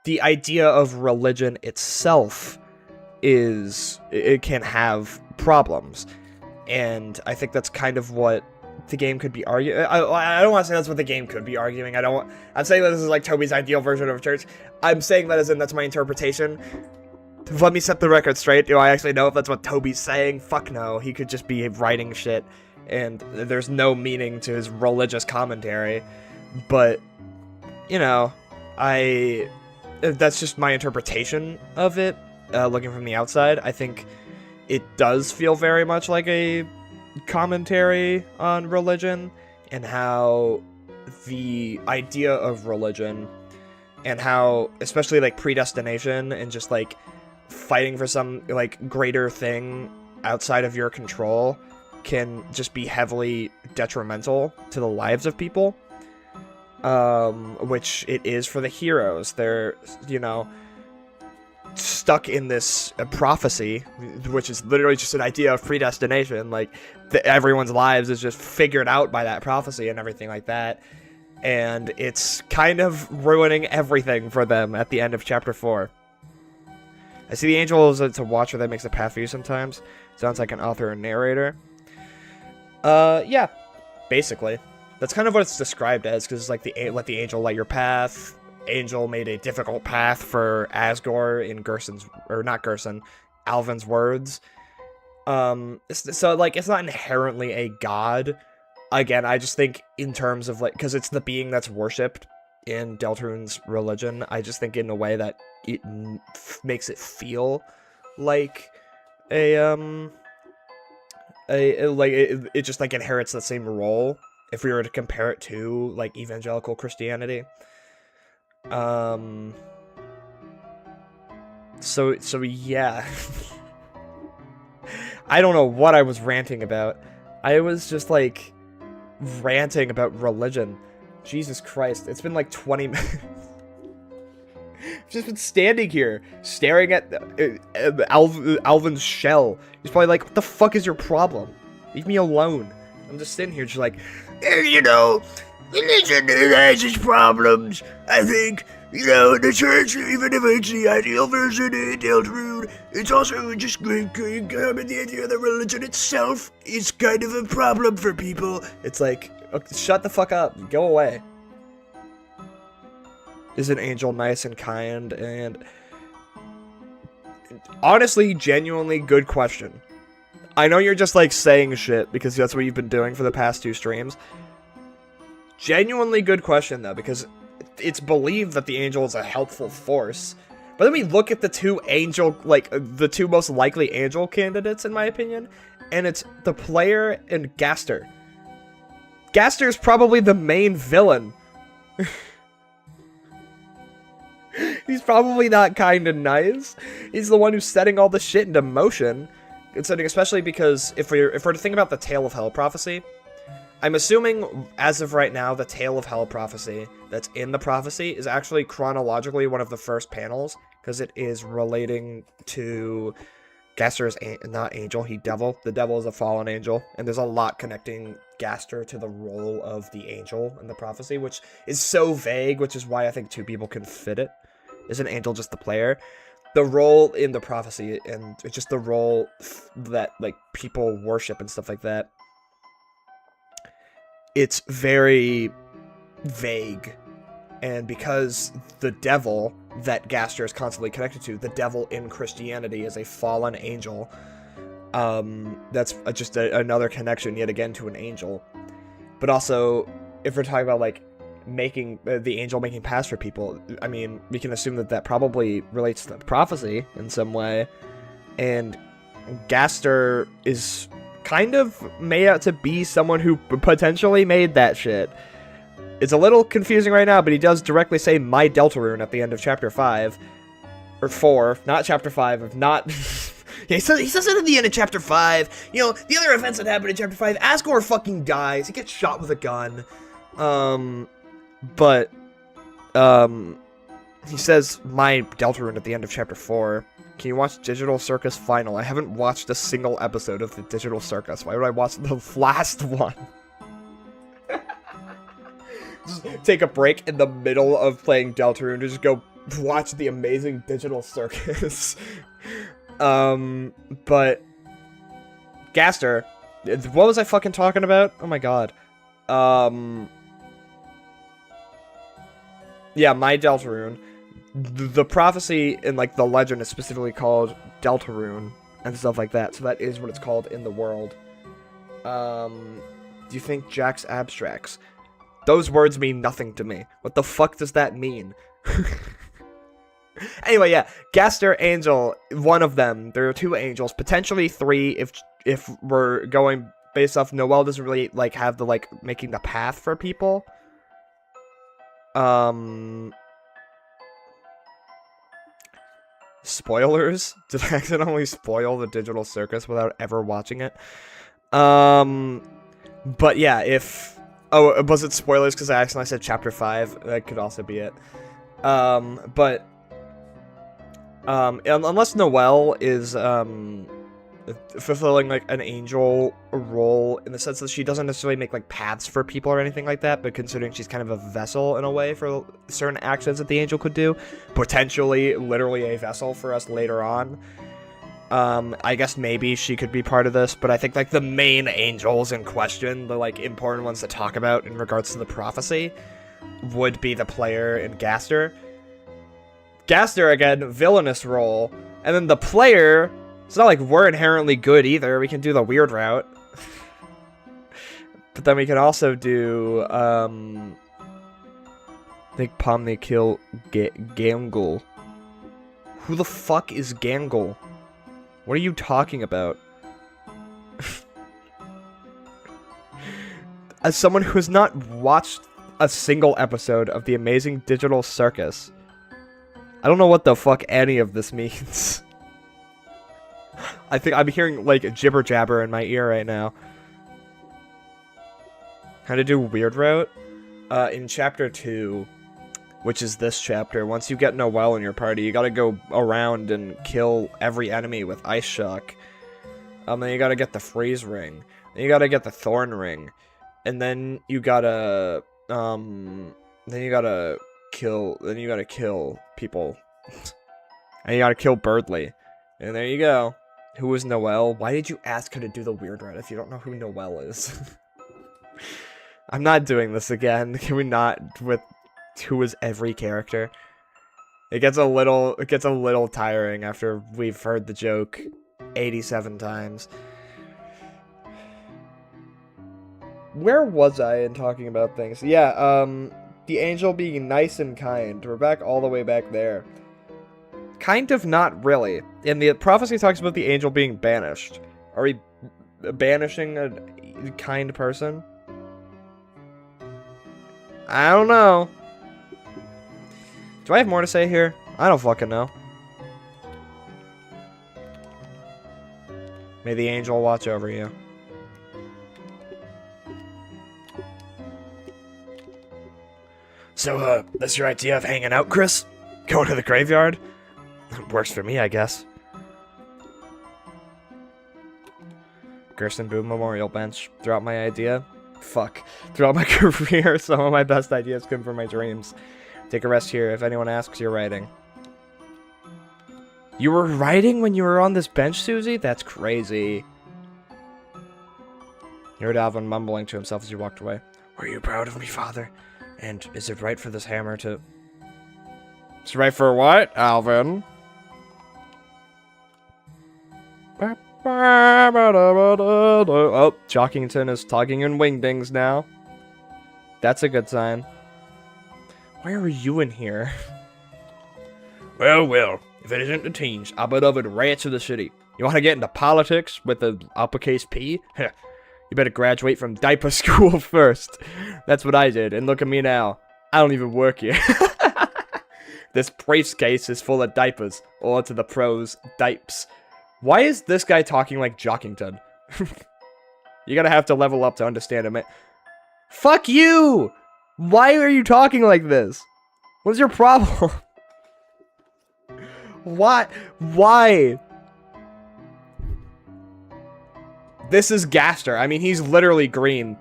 the idea of religion itself it can have problems. And I think that's kind of what the game could be arguing. I don't want to say that's what the game could be arguing. I'm saying that this is like Toby's ideal version of a church. I'm saying that as in that's my interpretation. Let me set the record straight. Do I actually know if that's what Toby's saying? Fuck no. He could just be writing shit, and there's no meaning to his religious commentary. But, that's just my interpretation of it, looking from the outside. I think it does feel very much like a commentary on religion, and how the idea of religion, and how, especially, like, predestination, and just, like, fighting for some, like, greater thing outside of your control can just be heavily detrimental to the lives of people. Which it is for the heroes. They're, stuck in this prophecy, which is literally just an idea of predestination. Like, everyone's lives is just figured out by that prophecy and everything like that. And it's kind of ruining everything for them at the end of Chapter 4. I see the angel is a watcher that makes a path for you sometimes. Sounds like an author and narrator. Yeah, basically. That's kind of what it's described as, because it's like let the angel light your path. Angel made a difficult path for Asgore in Alvin's words. So, like, it's not inherently a god. Again, I just think in terms of, like, because it's the being that's worshipped in Deltarune's religion, I just think in a way that it makes it feel like it just, like, inherits the same role if we were to compare it to, like, evangelical Christianity. So yeah. I don't know what I was ranting about. I was just, like, ranting about religion. Jesus Christ, it's been like 20 minutes. I've just been standing here, staring at Alvin's shell. He's probably like, what the fuck is your problem? Leave me alone. I'm just sitting here just like, religion has its problems. I think, the church, even if it's the ideal version of Deltarune, it's also just the idea that religion itself is kind of a problem for people. It's like, okay, shut the fuck up. Go away. Is an angel nice and kind? And honestly, genuinely good question. I know you're just, like, saying shit because that's what you've been doing for the past 2 streams. Genuinely good question, though, because it's believed that the angel is a helpful force. But then we look at the the 2 most likely angel candidates, in my opinion, and it's the player and Gaster. Gaster's probably the main villain. He's probably not kind and nice. He's the one who's setting all the shit into motion. Considering, especially because if we're to think about the Tale of Hell prophecy, I'm assuming, as of right now, the Tale of Hell prophecy that's in the prophecy is actually chronologically one of the first panels, because it is relating to Gaster is not angel, he devil. The devil is a fallen angel, and there's a lot connecting Gaster to the role of the angel in the prophecy, which is so vague, which is why I think two people can fit it. Is an angel just the player? The role in the prophecy, and it's just the role that, like, people worship and stuff like that. It's very vague, and because the devil that Gaster is constantly connected to, the devil in Christianity is a fallen angel, that's just another connection yet again to an angel. But also, if we're talking about, like, making the angel making paths for people, I mean, we can assume that that probably relates to the prophecy in some way, and Gaster is kind of made out to be someone who potentially made that shit. It's a little confusing right now, but he does directly say my Deltarune at the end of chapter 5. Or 4, not chapter 5, of not... Yeah, he says it at the end of chapter 5. You know, the other events that happen in chapter 5, Asgore fucking dies. He gets shot with a gun. But, he says my Deltarune at the end of chapter 4. Can you watch Digital Circus Final? I haven't watched a single episode of the Digital Circus. Why would I watch the last one? Just take a break in the middle of playing Deltarune to just go watch the amazing Digital Circus. But Gaster, what was I fucking talking about? Oh my god. Yeah, my Deltarune. The prophecy in, like, the legend is specifically called Deltarune and stuff like that, so that is what it's called in the world. Do you think Jack's abstracts? Those words mean nothing to me. What the fuck does that mean? Anyway, yeah, Gaster, Angel, one of them. There are 2 angels, potentially 3 if we're going based off Noelle doesn't really, like, have the, like, making the path for people. Spoilers? Did I accidentally spoil the Digital Circus without ever watching it? But yeah, if... Oh, was it spoilers because I accidentally said chapter 5? That could also be it. But... unless Noelle is, fulfilling, like, an angel role in the sense that she doesn't necessarily make, like, paths for people or anything like that, but considering she's kind of a vessel in a way for certain actions that the angel could do, potentially literally a vessel for us later on, I guess maybe she could be part of this, but I think, like, the main angels in question, the, like, important ones to talk about in regards to the prophecy, would be the player and Gaster. Gaster, again, villainous role, and then the player... It's not like we're inherently good either. We can do the weird route. But then we can also do, I think Pomni kill Gangle. Who the fuck is Gangle? What are you talking about? As someone who has not watched a single episode of The Amazing Digital Circus, I don't know what the fuck any of this means. I think I'm hearing, like, jibber jabber in my ear right now. How to do weird route? In chapter 2, which is this chapter, once you get Noelle in your party, you gotta go around and kill every enemy with Ice Shock. Then you gotta get the Freeze Ring. Then you gotta get the Thorn Ring. And then you gotta, then you gotta kill people. And you gotta kill Birdly. And there you go. Who is Noelle? Why did you ask her to do the weird route if you don't know who Noelle is? I'm not doing this again. Can we not with who is every character? It gets a little tiring after we've heard the joke 87 times. Where was I in talking about things? Yeah, the angel being nice and kind. We're back all the way back there. Kind of not really. And the prophecy talks about the angel being banished. Are we banishing a kind person? I don't know. Do I have more to say here? I don't fucking know. May the angel watch over you. So, that's your idea of hanging out, Chris? Going to the graveyard? Works for me, I guess. Gerson Boom Memorial Bench. Throughout my idea? Fuck. Throughout my career, some of my best ideas come from my dreams. Take a rest here. If anyone asks, you're writing. You were writing when you were on this bench, Susie? That's crazy. You heard Alvin mumbling to himself as he walked away. Were you proud of me, Father? And is it right for this hammer to... It's right for what, Alvin? Oh, Jockington is talking in wingdings now. That's a good sign. Why are you in here? Well, if it isn't the teens, our beloved rats of the city. You want to get into politics with the uppercase P? You better graduate from diaper school first. That's what I did, and look at me now. I don't even work here. This briefcase is full of diapers, or to the pros, dipes. Why is this guy talking like Jockington? You're gonna have to level up to understand him. Fuck you! Why are you talking like this? What's your problem? What? Why? This is Gaster. I mean, he's literally green.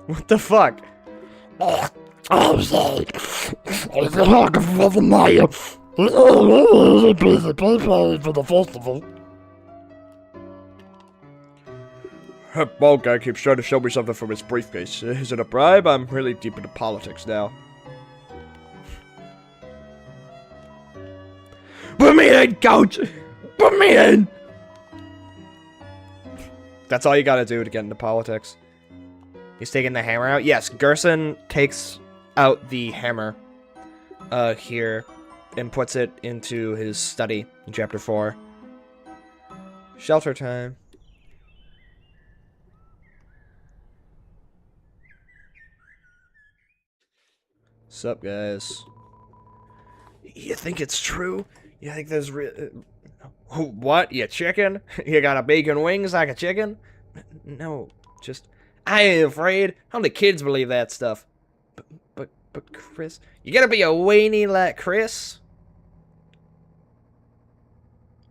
What the fuck? I'm sorry. I feel like for my for the festival. That bald guy keeps trying to show me something from his briefcase. Is it a bribe? I'm really deep into politics now. Put me in, coach! Put me in! That's all you gotta do to get into politics. He's taking the hammer out? Yes, Gerson takes out the hammer here and puts it into his study in chapter 4. Shelter time. Sup, guys? You think it's true? You think there's what? You chicken? You got a bacon wings like a chicken? No, just... I ain't afraid. How many kids believe that stuff? But Chris... You gotta be a weenie like Chris?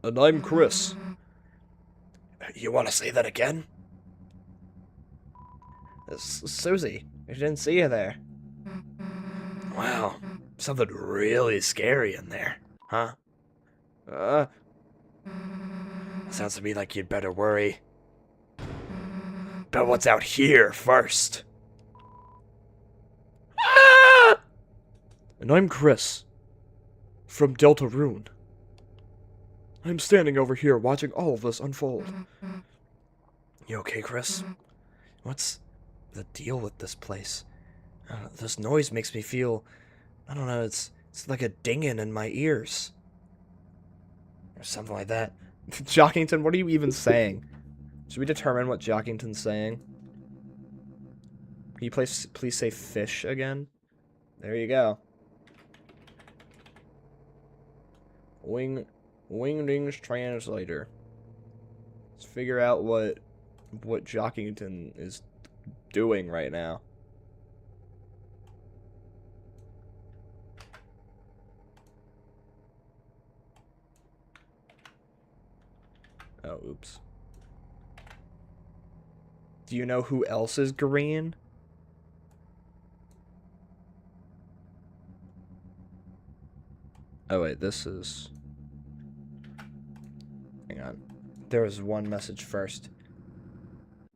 And I'm Chris. You want to say that again? Susie, I didn't see you there. Wow, something really scary in there, huh? Sounds to me like you'd better worry about what's out here first. Ah! And I'm Chris, from Deltarune. I'm standing over here watching all of this unfold. You okay, Chris? What's the deal with this place? This noise makes me feel... I don't know, it's like a dinging in my ears. Or something like that. Jockington, what are you even saying? Should we determine what Jockington's saying? Can you please say fish again? There you go. Wingdings translator. Let's figure out what Jockington is doing right now. Oh, oops. Do you know who else is green? Oh wait, this is... Hang on. There was one message first.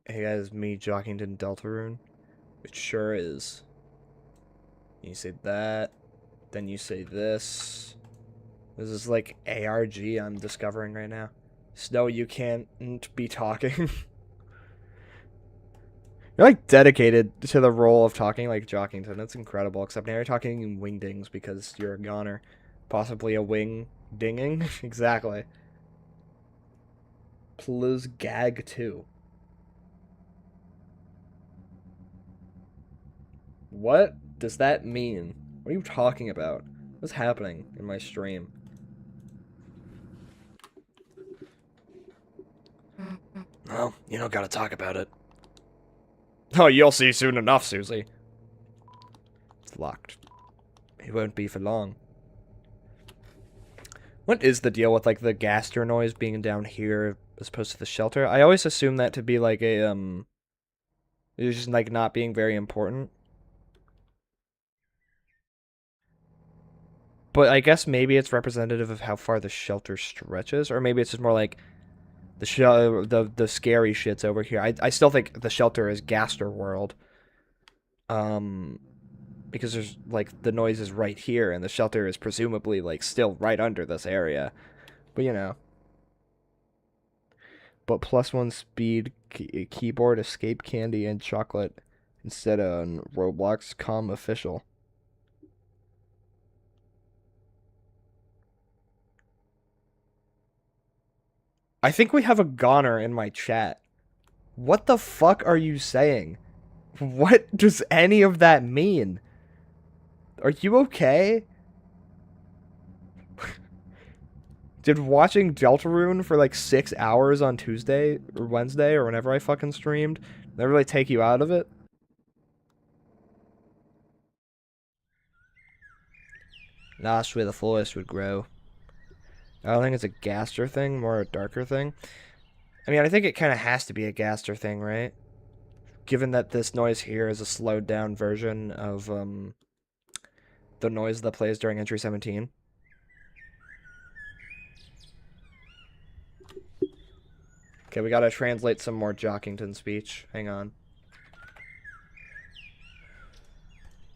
Hey guys, me, Jockington Deltarune. It sure is. You say that, then you say this. This is like ARG I'm discovering right now. Snow, you can't be talking. You're like dedicated to the role of talking like Jockington. That's incredible. Except now you're talking in wingdings because you're a goner. Possibly a wing dinging? Exactly. Plus gag too. What does that mean? What are you talking about? What's happening in my stream? Well, you don't gotta talk about it. Oh, you'll see soon enough, Susie. It's locked. It won't be for long. What is the deal with, like, the Gaster noise being down here as opposed to the shelter? I always assume that to be, like, a, it's just, like, not being very important. But I guess maybe it's representative of how far the shelter stretches, or maybe it's just more like the scary shit's over here. I still think the shelter is Gaster World. Because there's, like, the noise is right here, and the shelter is presumably, like, still right under this area. But, you know. But +1 speed, keyboard, escape candy, and chocolate instead on Roblox, com official. I think we have a goner in my chat. What the fuck are you saying? What does any of that mean? Are you okay? Did watching Deltarune for like 6 hours on Tuesday or Wednesday or whenever I fucking streamed never really take you out of it? Lost where the forest would grow. I don't think it's a Gaster thing, more a darker thing. I mean, I think it kind of has to be a Gaster thing, right? Given that this noise here is a slowed down version of the noise that plays during entry 17. Okay, we gotta translate some more Jockington speech. Hang on.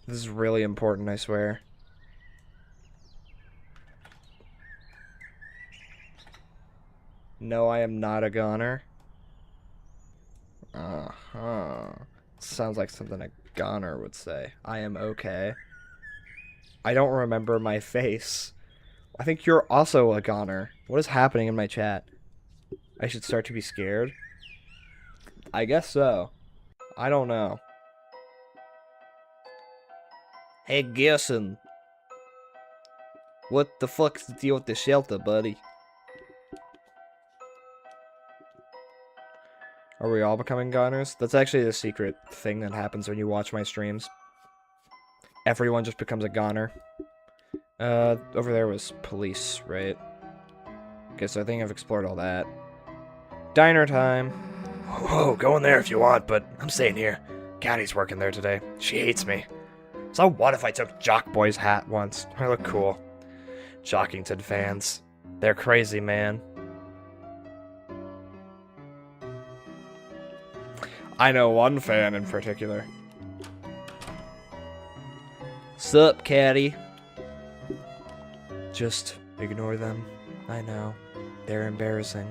This is really important, I swear. No, I am not a goner. Uh-huh. Sounds like something a goner would say. I am okay. I don't remember my face. I think you're also a goner. What is happening in my chat? I should start to be scared? I guess so. I don't know. Hey, Gerson. What the fuck's the deal with the shelter, buddy? Are we all becoming goners? That's actually the secret thing that happens when you watch my streams. Everyone just becomes a goner. Over there was police, right? Okay, so I think I've explored all that. Diner time. Whoa, go in there if you want, but I'm staying here. Caddy's working there today. She hates me. So what if I took Jock Boy's hat once? I look cool. Jockington fans. They're crazy, man. I know one fan in particular. Sup, Caddy? Just ignore them. I know. They're embarrassing.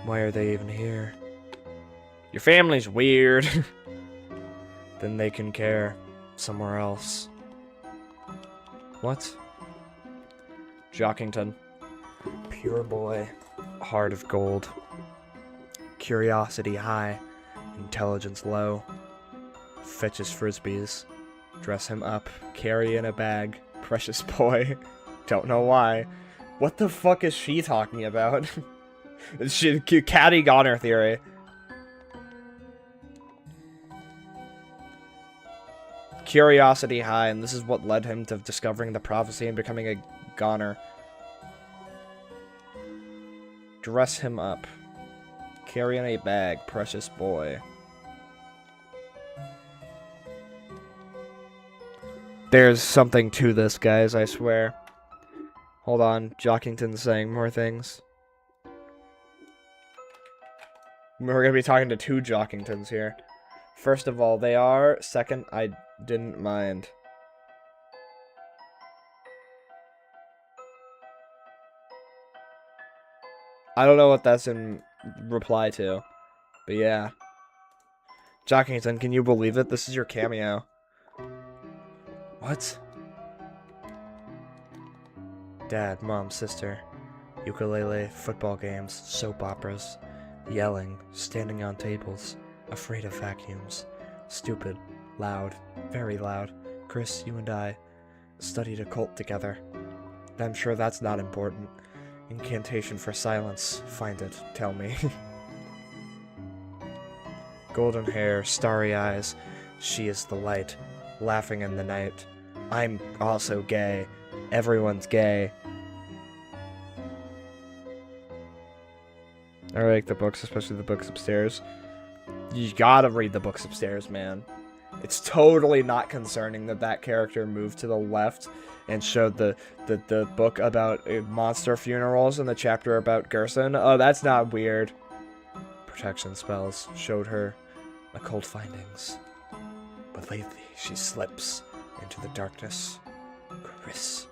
Why are they even here? Your family's weird. Then they can care somewhere else. What? Jockington. Pure boy. Heart of gold. Curiosity high. Intelligence low. Fetches frisbees. Dress him up. Carry in a bag. Precious boy. Don't know why. What the fuck is she talking about? Caddy goner theory. Curiosity high, and this is what led him to discovering the prophecy and becoming a goner. Dress him up. Carry in a bag, precious boy. There's something to this, guys, I swear. Hold on, Jockington's saying more things. We're gonna be talking to two Jockingtons here. First of all, they are. Second, I didn't mind. I don't know what that's in reply to, but yeah. Jockington, can you believe it? This is your cameo. What? Dad, mom, sister, ukulele, football games, soap operas, yelling, standing on tables, afraid of vacuums, stupid, loud, very loud. Chris, you and I studied occult together. I'm sure that's not important. Incantation for silence. Find it. Tell me. Golden hair, starry eyes. She is the light. laughing in the night. I'm also gay. Everyone's gay. I like the books, especially the books upstairs. You gotta read the books upstairs, man. It's totally not concerning that that character moved to the left and showed the book about monster funerals and the chapter about Gerson. Oh, that's not weird. Protection spells showed her occult findings. But lately, she slips into the darkness. Chris,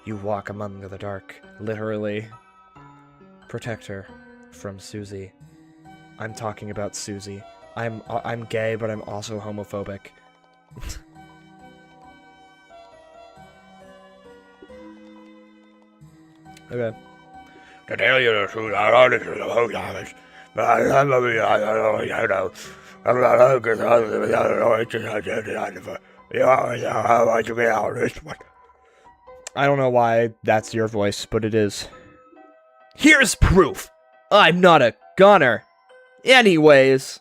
you walk among the dark, literally. Protect her from Susie. I'm talking about Susie. I'm gay, but I'm also homophobic. Okay. To tell you the truth, I don't know. But I don't know. I'm not hungry. I don't know. I don't know why that's your voice, but it is. Here's proof. I'm not a gunner. Anyways.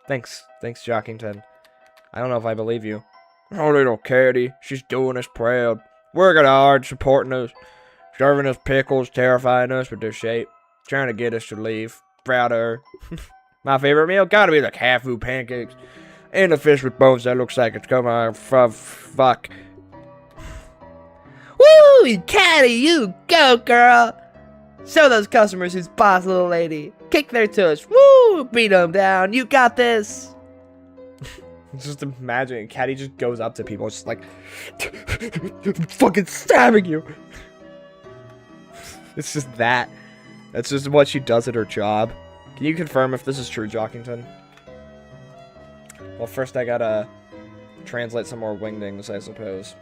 Thanks, Jockington. I don't know if I believe you. Oh, little Katie, she's doing us proud. Working hard, supporting us, serving us pickles, terrifying us with their shape, trying to get us to leave. Proud of her. My favorite meal gotta be the Cafu pancakes and the fish with bones that looks like it's coming out from fuck. Woo! Caddy, you go, girl! Show those customers who's boss, little lady. Kick their tush. Woo! Beat them down. You got this. Just imagine, Caddy just goes up to people, just like, fucking stabbing you. It's just that. That's just what she does at her job. Can you confirm if this is true, Jockington? Well, first I gotta translate some more wingdings, I suppose.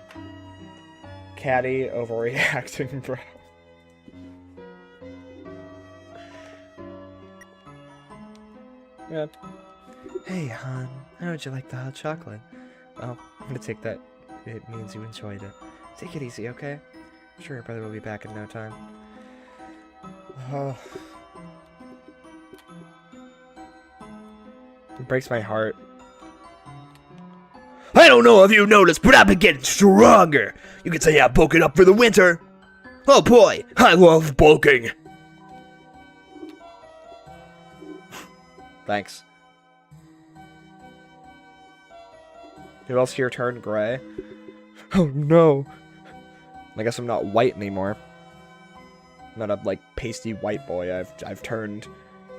Caddy overreacting, bro. Yeah. Hey, hon. How would you like the hot chocolate? Oh, I'm gonna take that. It means you enjoyed it. Take it easy, okay? I'm sure your brother will be back in no time. Oh. It breaks my heart. I don't know if you noticed, but I've been getting stronger. You could say I'm bulking up for the winter. Oh boy, I love bulking. Thanks. Who else here turned gray? Oh no. I guess I'm not white anymore. I'm not a like pasty white boy. I've turned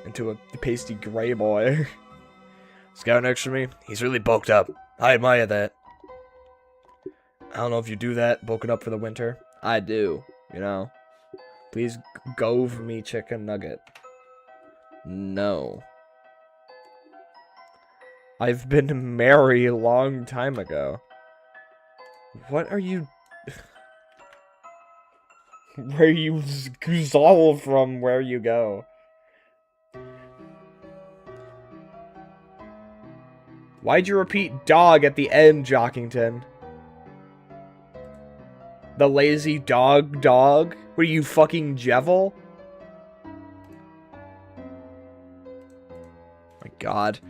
into a pasty gray boy. This guy next to me, he's really bulked up. I admire that. I don't know if you do that, bulking up for the winter. I do, you know. Please go for me, chicken nugget. No. I've been married a long time ago. What are you... Where you resolve from where you go? Why'd you repeat dog at the end, Jockington? The lazy dog? What are you, fucking Jevil? My god.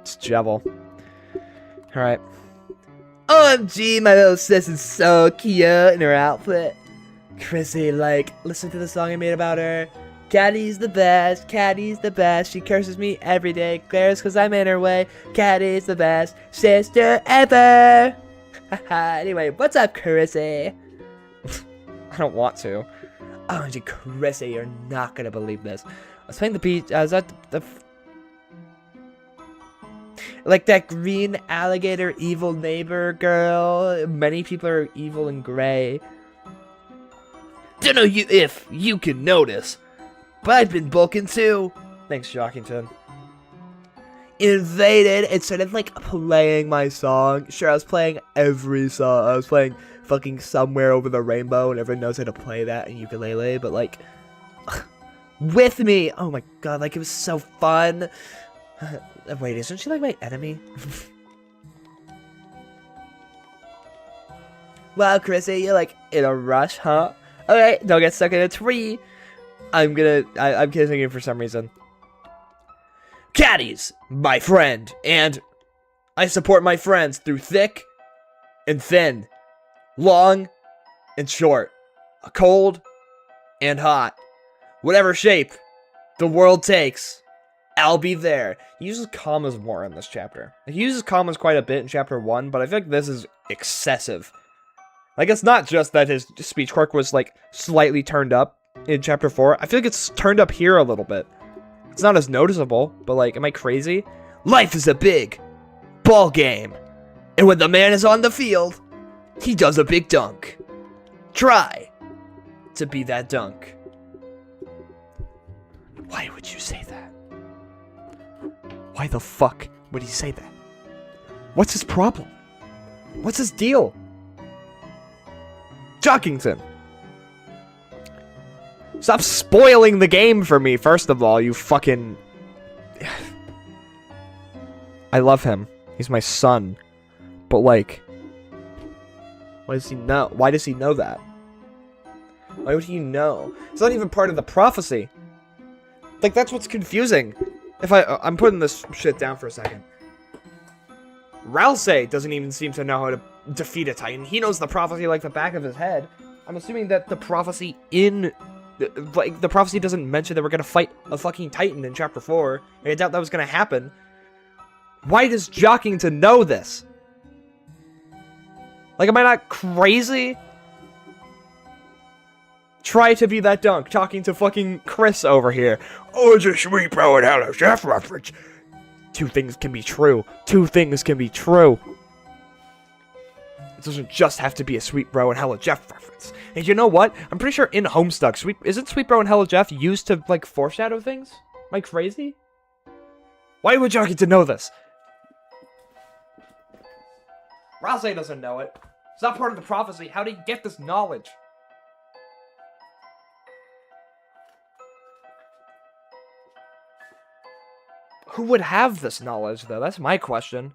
It's Jevil. Alright. OMG, my little sis is so cute in her outfit. Chrissy, like, listen to the song I made about her. Caddy's the best, Caddy's the best. She curses me every day, glares cause I'm in her way. Caddy's the best sister ever. Haha, anyway, what's up, Chrissy? I don't want to. OMG, Chrissy, you're not gonna believe this. I was playing the beach, I was at like that green alligator evil neighbor girl. Many people are evil and gray. Don't know if you can notice, but I've been bulking too. Thanks, Jockington. Invaded and started like playing my song. Sure, I was playing every song. I was playing fucking Somewhere Over the Rainbow, and everyone knows how to play that in ukulele, but like with me. Oh my god, like it was so fun. Wait, isn't she like my enemy? Wow, Chrissy, you're like in a rush, huh? Okay, don't get stuck in a tree. I'm kissing you for some reason. Caddy's my friend, and I support my friends through thick and thin, long and short, cold and hot. Whatever shape the world takes, I'll be there. He uses commas more in this chapter. He uses commas quite a bit in chapter 1, but I feel like this is excessive. Like, it's not just that his speech quirk was, like, slightly turned up in chapter 4. I feel like it's turned up here a little bit. It's not as noticeable, but, like, am I crazy? Life is a big ball game. And when the man is on the field, he does a big dunk. Try to be that dunk. Why would you say that? Why the fuck would he say that? What's his problem? What's his deal? Jockington. Stop spoiling the game for me, first of all, you fucking... I love him. He's my son. But, like... Why does he know? Why does he know that? Why would he know? It's not even part of the prophecy. Like, that's what's confusing. If I'm putting this shit down for a second. Ralsei doesn't even seem to know how to defeat a Titan. He knows the prophecy like the back of his head. I'm assuming that the prophecy the prophecy doesn't mention that we're gonna fight a fucking Titan in chapter 4. I doubt that was gonna happen. Why does Jockington know this? Like, am I not crazy? Try to be that dunk, talking to fucking Chris over here. Oh, it's a sweet bro and hello chef reference. Two things can be true. Two things can be true. It doesn't just have to be a Sweet Bro and Hella Jeff reference. And you know what? I'm pretty sure in Homestuck, isn't Sweet Bro and Hella Jeff used to, like, foreshadow things? Am I crazy? Why would Jockey to know this? Ralsei doesn't know it. It's not part of the prophecy. How did he get this knowledge? Who would have this knowledge, though? That's my question.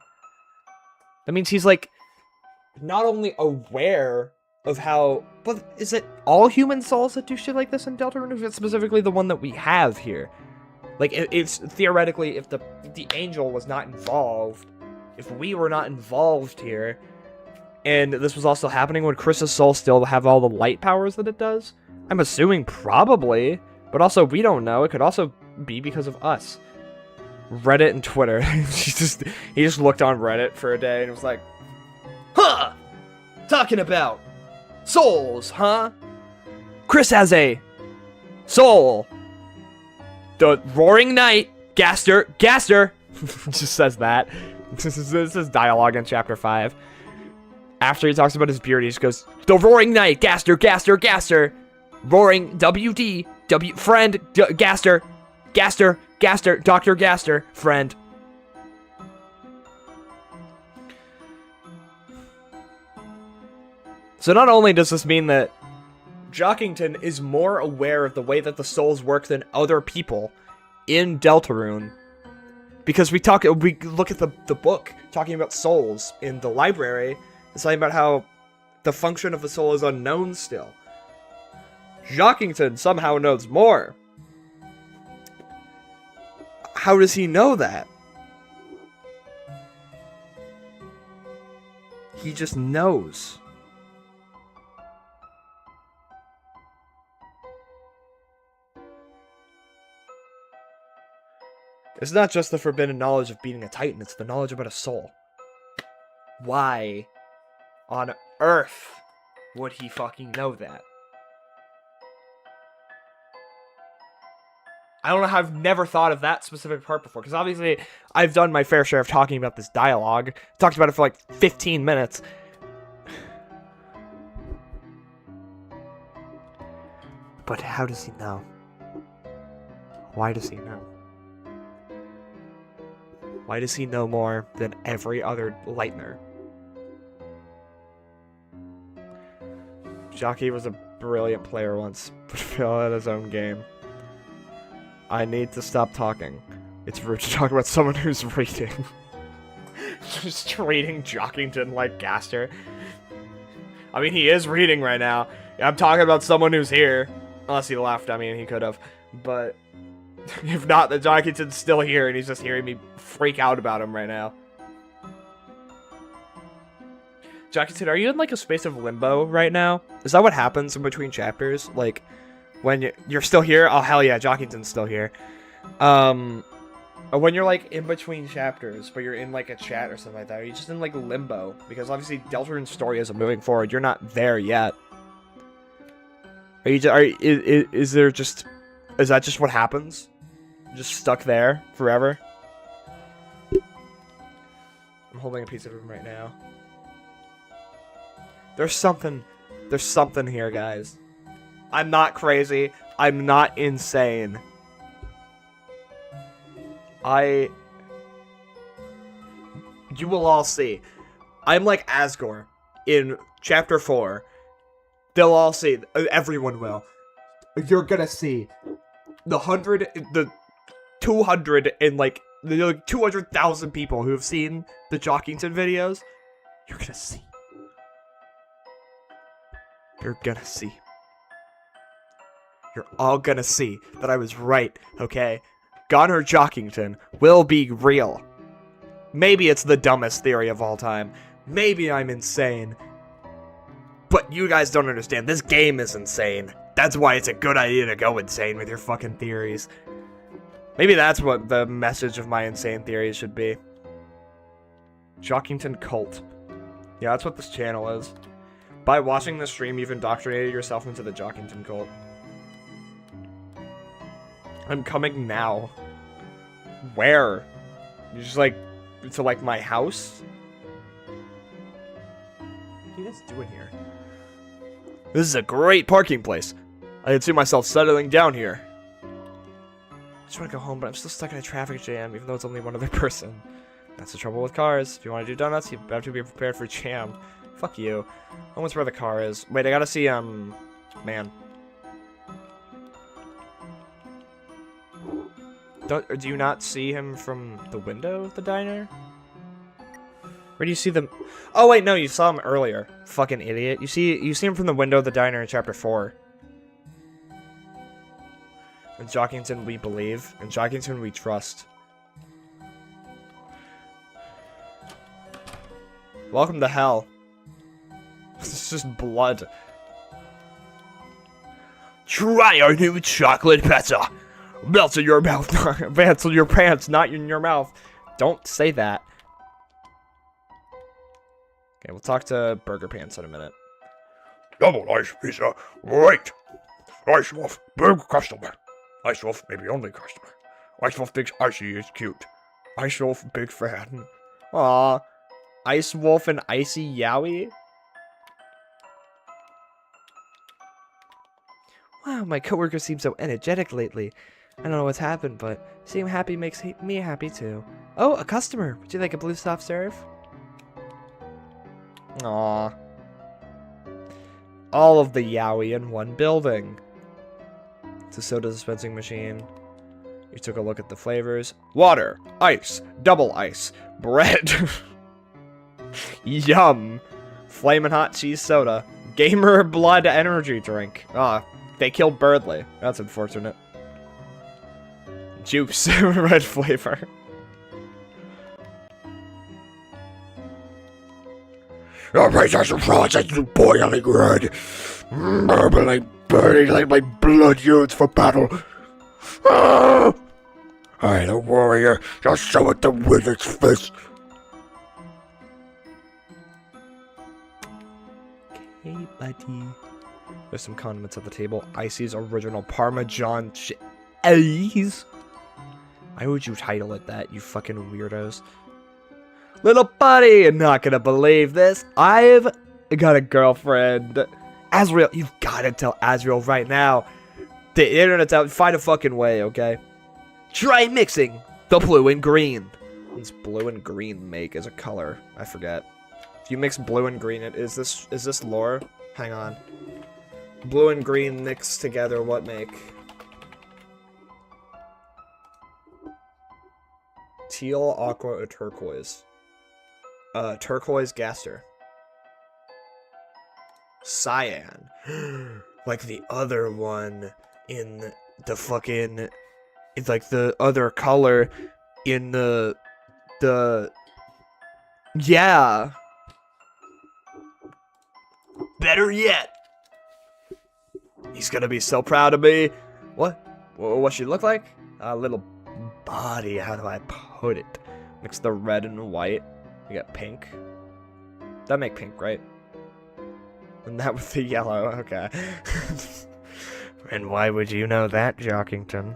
That means he's, like, not only aware of how... But is it all human souls that do shit like this in Deltarune? Or is it specifically the one that we have here? Like, it's theoretically, if the angel was not involved, if we were not involved here, and this was also happening, would Chris's soul still have all the light powers that it does? I'm assuming probably, but also we don't know. It could also be because of us. Reddit and Twitter. he just looked on Reddit for a day and was like, huh! Talking about souls, huh? Chris has a soul. The Roaring Knight, Gaster, just says that. This is dialogue in chapter 5. After he talks about his beard, he just goes, the Roaring Knight, Gaster. Roaring, WD, friend, Gaster, Dr. Gaster, friend. So not only does this mean that Jockington is more aware of the way that the souls work than other people in Deltarune, because we look at the book talking about souls in the library. It's talking about how the function of the soul is unknown still. Jockington somehow knows more. How does he know that? He just knows. It's not just the forbidden knowledge of beating a Titan, it's the knowledge about a soul. Why on earth would he fucking know that? I don't know how I've never thought of that specific part before, because obviously I've done my fair share of talking about this dialogue. Talked about it for like 15 minutes. But how does he know? Why does he know? Why does he know more than every other Lightner? Jockey was a brilliant player once, but failed at his own game. I need to stop talking. It's rude to talk about someone who's reading. Just treating Jockington like Gaster. I mean, he is reading right now. I'm talking about someone who's here. Unless he left, I mean, he could have. But if not, the Jockington's still here, and he's just hearing me freak out about him right now. Jockington, are you in like a space of limbo right now? Is that what happens in between chapters? Like, when you're still here? Oh hell yeah, Jockington's still here. When you're like in between chapters, but you're in like a chat or something like that, are you just in like limbo? Because obviously Deltarune's story isn't moving forward. You're not there yet. Are you? Is there just? Is that just what happens? Just stuck there forever? I'm holding a piece of him right now. There's something here, guys. I'm not crazy. I'm not insane. You will all see. I'm like Asgore in chapter 4. They'll all see. Everyone will. You're gonna see the 200 and like the 200,000 people who have seen the Jockington videos. You're gonna see. You're gonna see. You're all gonna see that I was right, okay? Gonner Jockington will be real. Maybe it's the dumbest theory of all time. Maybe I'm insane. But you guys don't understand. This game is insane. That's why it's a good idea to go insane with your fucking theories. Maybe that's what the message of my insane theories should be. Jockington Cult. Yeah, that's what this channel is. By watching this stream, you've indoctrinated yourself into the Jockington Cult. I'm coming now. Where? You just like to like my house? What are you guys doing here? This is a great parking place. I can see myself settling down here. I just want to go home, but I'm still stuck in a traffic jam, even though it's only one other person. That's the trouble with cars. If you want to do donuts, you have to be prepared for jam. Fuck you. Almost where the car is. Wait, I gotta see, man. Do you not see him from the window of the diner? Where do you see them? Oh wait, no, you saw him earlier. Fucking idiot. You see him from the window of the diner in chapter 4. In Jockington we believe. In Jockington we trust. Welcome to hell. It's just blood. Try our new chocolate pizza. Melt in your mouth. Melt in your pants, not in your mouth. Don't say that. Okay, we'll talk to Burger Pants in a minute. Double ice pizza. Great. Ice Wolf, big customer. Ice Wolf, maybe only customer. Ice Wolf thinks Icy is cute. Ice Wolf, big fan. Aw. Ice Wolf and Icy Yowie? Wow, my coworker seems so energetic lately. I don't know what's happened, but seeing him happy makes me happy too. Oh, a customer! Would you like a blue soft serve? Aww. All of the Yowie in one building. It's a soda dispensing machine. You took a look at the flavors. Water, ice, double ice, bread. Yum. Flamin' hot cheese soda. Gamer blood energy drink. Ah, they killed Birdly. That's unfortunate. Juice, red flavor. Your face has surprised as you boiling red. Burbling, burning like my blood yearns for battle. Ah! I, the warrior, shall show it the wizard's fist. Hey, buddy. There's some condiments at the table. Icy's original Parmesan cheese. Why would you title it that, you fucking weirdos? Little buddy, you're not gonna believe this. I've got a girlfriend. Azrael, you've gotta tell Azrael right now. The internet's out. Find a fucking way, okay? Try mixing the blue and green. What's blue and green make as a color? I forget. If you mix blue and green, is this lore? Hang on. Blue and green mixed together, what make? Teal, aqua, or turquoise? Turquoise gaster. Cyan. Like the other one in the fucking... It's like the other color in the... Yeah. Better yet, He's gonna be so proud of me. What? What she look like? A little body. How do I put it? Mix the red and white. You got pink. That make pink, right? And that with the yellow. Okay. And why would you know that, Jockington?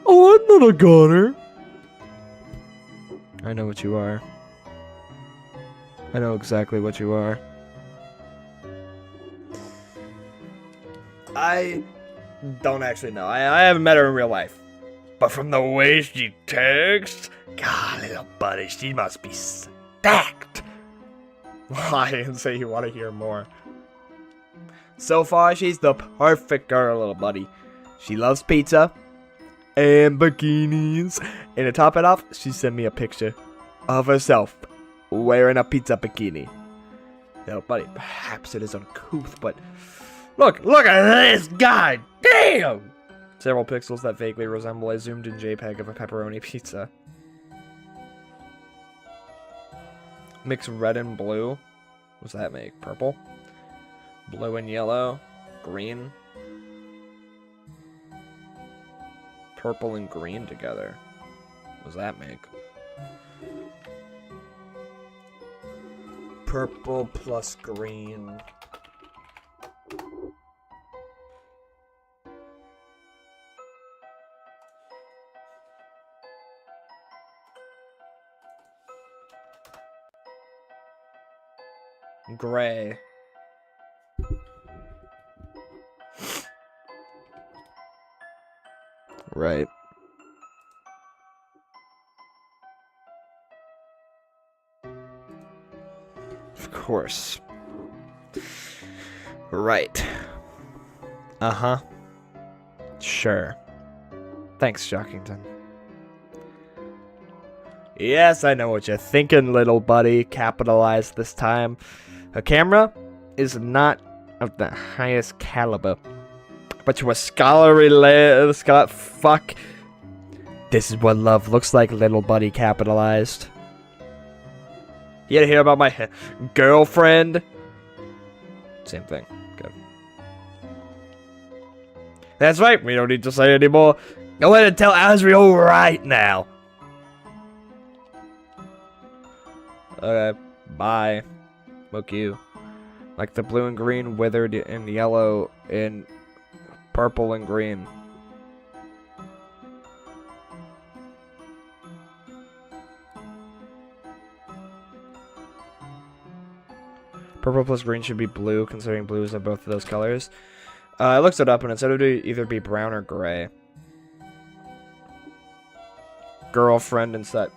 Oh, I'm not a goner. I know what you are. I know exactly what you are. I don't actually know. I haven't met her in real life. but from the way she texts, God, little buddy, she must be stacked. Why? And say you want to hear more. So far, she's the perfect girl, little buddy. She loves pizza and bikinis. And to top it off, she sent me a picture of herself wearing a pizza bikini. Little buddy, perhaps it is uncouth, but look at this guy. Damn! Several pixels that vaguely resemble a zoomed-in JPEG of a pepperoni pizza. Mix red and blue. What's that make? Purple? Blue and yellow. Green. Purple and green together. What does that make? Purple plus green. Gray. Right. Of course. Right. Uh-huh. Sure. Thanks, Jockington. Yes, I know what you're thinking, little buddy. Capitalized this time. A camera is not of the highest caliber. But to a scholarly fuck. This is what love looks like, little buddy. Capitalized. You to hear about my girlfriend? Same thing. Good. That's right. We don't need to say anymore. Go ahead and tell Asriel right now. Okay. Bye. Fuck you. Like the blue and green, withered and yellow and purple and green. Purple plus green should be blue, considering blues are both of those colors. I looked it up and it said it would either be brown or gray. Girlfriend instead.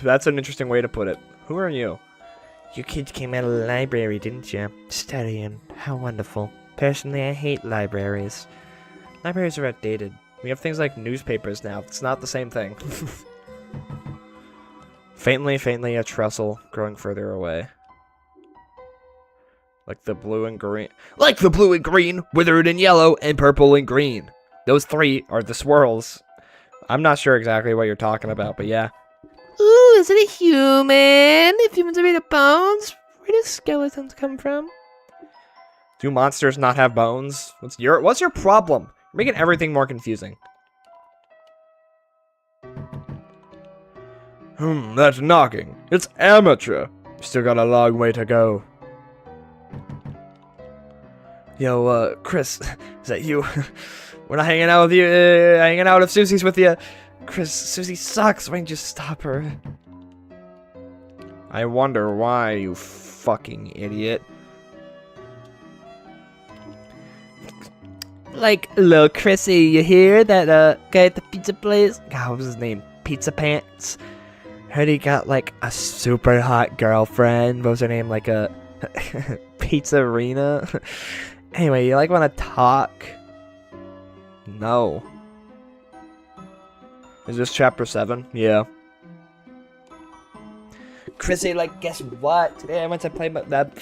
That's an interesting way to put it. Who are you? You kids came out of the library, didn't you? Studying. How wonderful. Personally, I hate libraries. Libraries are outdated. We have things like newspapers now. It's not the same thing. Faintly, a trestle growing further away. Like the blue and green. Like the blue and green, withered and yellow, and purple and green. Those three are the swirls. I'm not sure exactly what you're talking about, but yeah. Ooh, is it a human? If humans are made of bones, where do skeletons come from? Do monsters not have bones? What's your problem? You're making everything more confusing. That's knocking. It's amateur. Still got a long way to go. Yo, Chris, is that you? We're not hanging out with you, hanging out if Susie's with you. Chris, Susie sucks. Why don't you stop her? I wonder why, you fucking idiot. Like, little Chrissy, you hear that guy at the pizza place? God, what was his name? Pizza Pants? Heard he got, like, a super hot girlfriend. What was her name? Like a Pizza Arena? Anyway, you, like, want to talk? No. Is this chapter 7? Yeah. Chrissy, like, guess what? Today I went to play that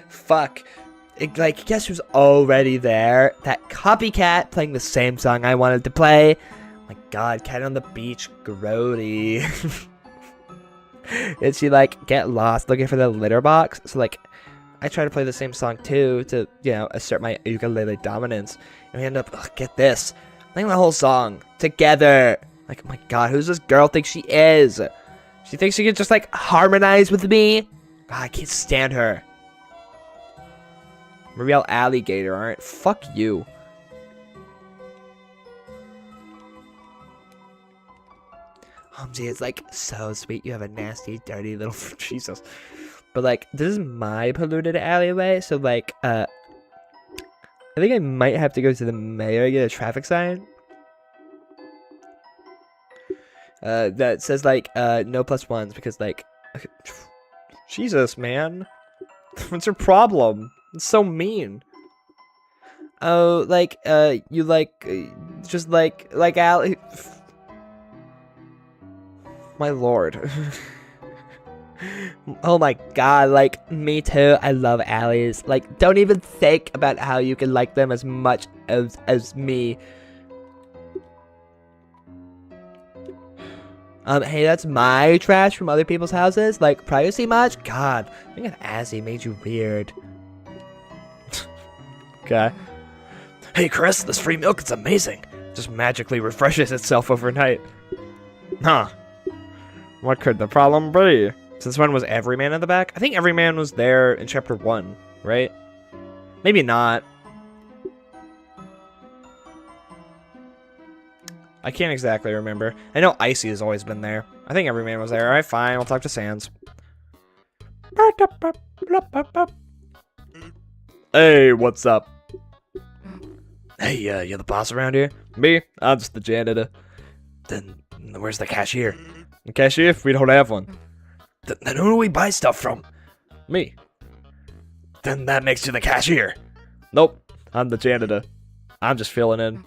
fuck. Like, guess who's already there? That copycat playing the same song I wanted to play. My god, Cat on the Beach, grody. and she like get lost looking for the litter box. So like I try to play the same song too to, you know, assert my ukulele dominance, and we end up, get this, playing the whole song together. Like, oh my god, who's this girl think she is? She thinks she can just like harmonize with me? God, I can't stand her. Real alligator, alright? Fuck you. Gee, it's like so sweet. You have a nasty, dirty little Jesus. But like, this is my polluted alleyway, so like, I think I might have to go to the mayor and get a traffic sign. That says like, no +1s because like, Jesus, man, what's your problem? It's so mean. Oh, like, you like, just like alley. My lord. Oh my god, like, me too. I love alleys. Like, don't even think about how you can like them as much as me. Hey, that's my trash from other people's houses? Like, privacy much? God, I think an assy made you weird. Okay. Hey, Chris, this free milk, it's amazing. Just magically refreshes itself overnight. Huh. What could the problem be? Since when was Everyman in the back? I think Everyman was there in chapter 1, right? Maybe not. I can't exactly remember. I know Icy has always been there. I think Everyman was there. Alright, fine. I'll talk to Sans. Hey, what's up? Hey, you're the boss around here? Me? I'm just the janitor. Then where's the cashier? The cashier? We don't have one. Then who do we buy stuff from? Me. Then that makes you the cashier. Nope. I'm the janitor. I'm just filling in.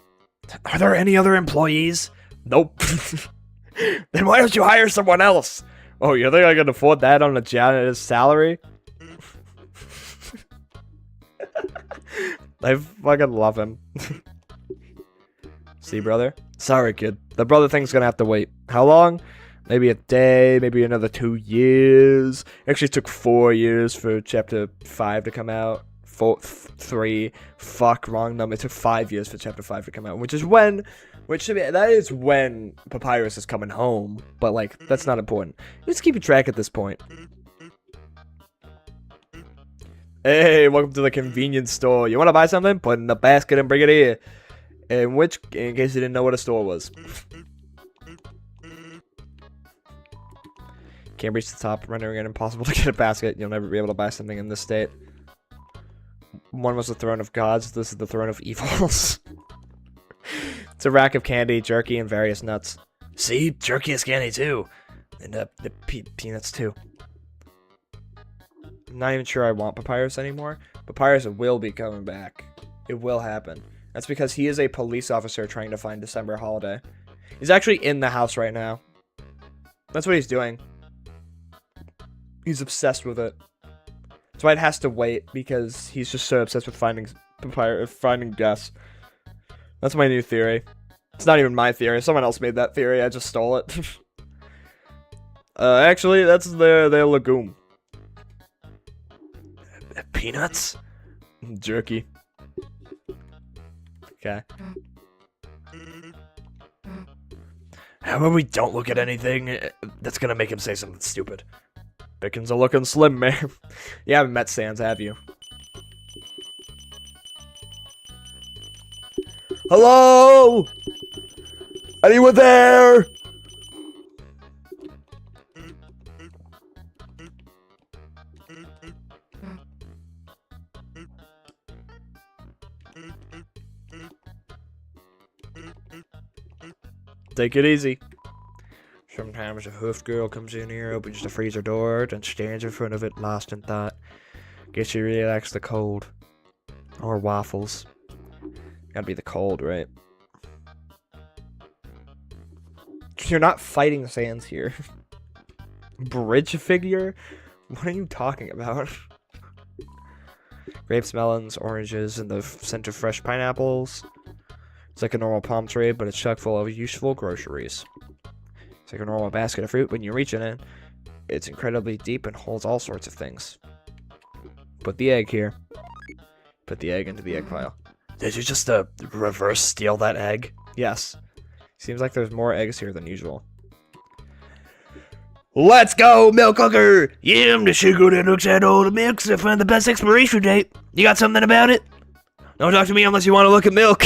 Are there any other employees? Nope. Then why don't you hire someone else? Oh, you think I can afford that on a janitor's salary? I fucking love him. See, brother? Sorry, kid. The brother thing's gonna have to wait. How long? Maybe a day, maybe another 2 years. Actually, it took 4 years for chapter 5 to come out. 3. Fuck, wrong number. It took 5 years for chapter 5 to come out, which is when Papyrus is coming home. But like, that's not important. Just keeping track at this point. Hey, welcome to the convenience store. You want to buy something? Put it in the basket and bring it here. In case you didn't know what a store was. Can't reach the top, rendering it impossible to get a basket. You'll never be able to buy something in this state. One was the throne of gods, this is the throne of evils. It's a rack of candy, jerky, and various nuts. See? Jerky is candy too. And the peanuts too. I'm not even sure I want Papyrus anymore. Papyrus will be coming back. It will happen. That's because he is a police officer trying to find December Holiday. He's actually in the house right now. That's what he's doing. He's obsessed with it. That's why it has to wait, because he's just so obsessed with finding Gus. That's my new theory. It's not even my theory. Someone else made that theory. I just stole it. Actually, that's their legume. Peanuts? Jerky. Okay. How about we don't look at anything that's gonna make him say something stupid? Pickens are looking slim, man. You haven't met Sans, have you? Hello? Anyone there? Take it easy. Sometimes a hoofed girl comes in here, opens the freezer door, then stands in front of it lost in thought. Guess she really likes the cold. Or waffles. Gotta be the cold, right? You're not fighting Sans here. Bridge figure? What are you talking about? Grapes, melons, oranges, and the scent of fresh pineapples. It's like a normal palm tree, but it's chock full of useful groceries. It's like a normal basket of fruit when you reach in it. It's incredibly deep and holds all sorts of things. Put the egg here. Put the egg into the egg pile. Did you just reverse steal that egg? Yes. Seems like there's more eggs here than usual. Let's go, milk cooker! Yeah, I'm the sugar that looks at all the milks to find the best expiration date. You got something about it? Don't talk to me unless you want to look at milk.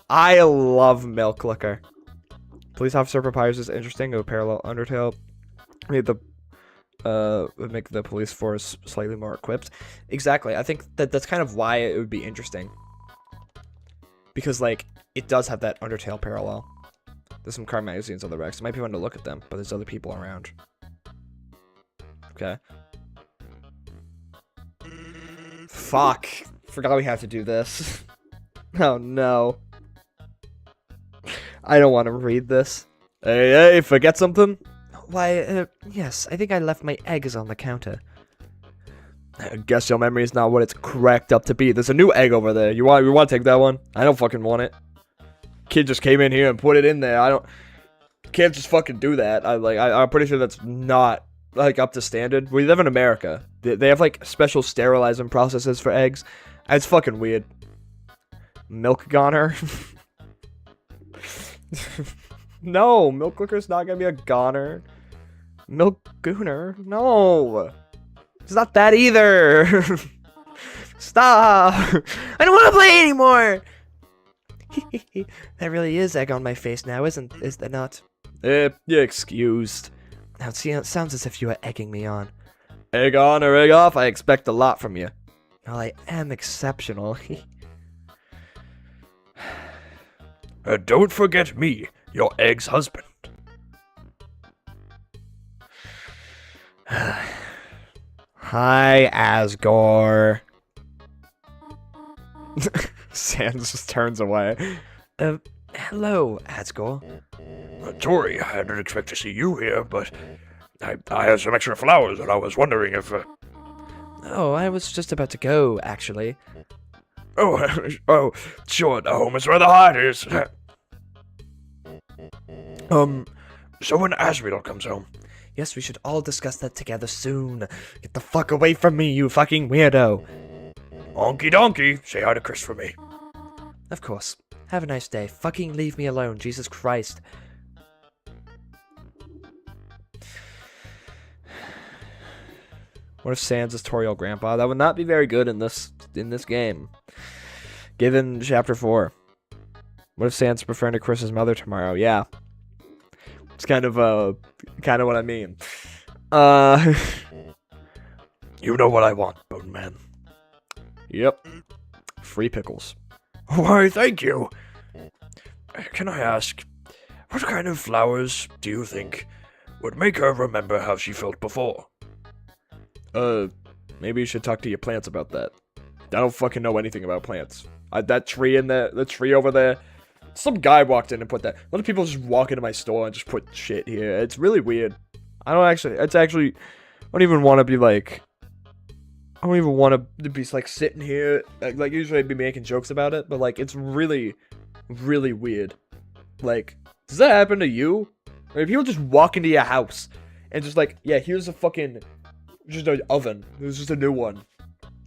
I love Milk Liquor. Police Officer Papyrus is interesting. A parallel Undertale. Would make the police force slightly more equipped. Exactly. I think that's kind of why it would be interesting. Because, like, it does have that Undertale parallel. There's some car magazines on the Rex. It might be fun to look at them, but there's other people around. Okay. Fuck. Forgot we have to do this. Oh, no. I don't want to read this. Hey, forget something? Why, yes, I think I left my eggs on the counter. I guess your memory is not what it's cracked up to be. There's a new egg over there. You want to take that one? I don't fucking want it. Kid just came in here and put it in there. Can't just fucking do that. I'm pretty sure that's not like up to standard. We live in America. They have like special sterilizing processes for eggs. It's fucking weird. Milk goner. No, Milk Liquor's not gonna be a goner. Milk gooner? No. It's not that either. Stop. I don't want to play anymore. That really is egg on my face now, is that not? You're excused. Now, see, it sounds as if you are egging me on. Egg on or egg off, I expect a lot from you. Well, I am exceptional. Don't forget me, your egg's husband. Hi, Asgore. Sans just turns away. Hello, Asgore. Tori, I didn't expect to see you here, but I have some extra flowers, and I was wondering if... Oh, I was just about to go, actually. Oh, sure, the home is where the heart is. So when Asriel comes home... Yes, we should all discuss that together soon. Get the fuck away from me, you fucking weirdo. Honky donkey, say hi to Chris for me. Of course. Have a nice day. Fucking leave me alone, Jesus Christ. What if Sans is Toriel grandpa? That would not be very good in this game. Given chapter 4. What if Sans is preferring to Chris's mother tomorrow? Yeah. It's kind of what I mean. You know what I want, Bone Man. Yep. Free pickles. Why, thank you. Can I ask, what kind of flowers do you think would make her remember how she felt before? Maybe you should talk to your plants about that. I don't fucking know anything about plants. That tree in there, the tree over there, some guy walked in and put that. A lot of people just walk into my store and just put shit here. It's really weird. I don't even want to be like, I don't even want to be like sitting here. Like usually I'd be making jokes about it, but like it's really, really weird. Like, does that happen to you? Like, people just walk into your house and just like, yeah, here's a fucking, just an oven. There's just a new one.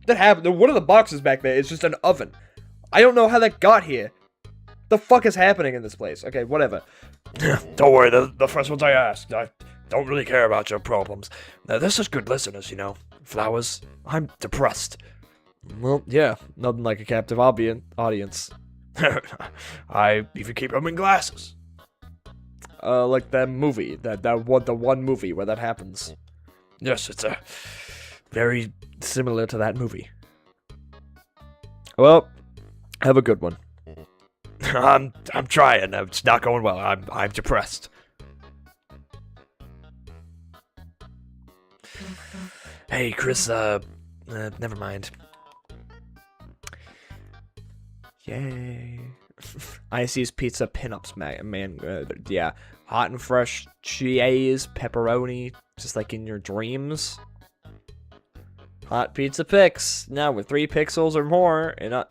That happened. One of the boxes back there is just an oven. I don't know how that got here. The fuck is happening in this place? Okay, whatever. Don't worry, the first ones I asked. I don't really care about your problems. They're such good listeners, you know. Flowers. I'm depressed. Well, yeah, nothing like a captive audience. I even keep them in glasses. Like that movie, the one movie where that happens. Yes, it's very similar to that movie. Well, have a good one. I'm trying. It's not going well. I'm depressed. Hey, Chris. Never mind. Yay! IC's Pizza pinups, man. Yeah, hot and fresh cheese, pepperoni, just like in your dreams. Hot pizza pics now with 3 pixels or more, and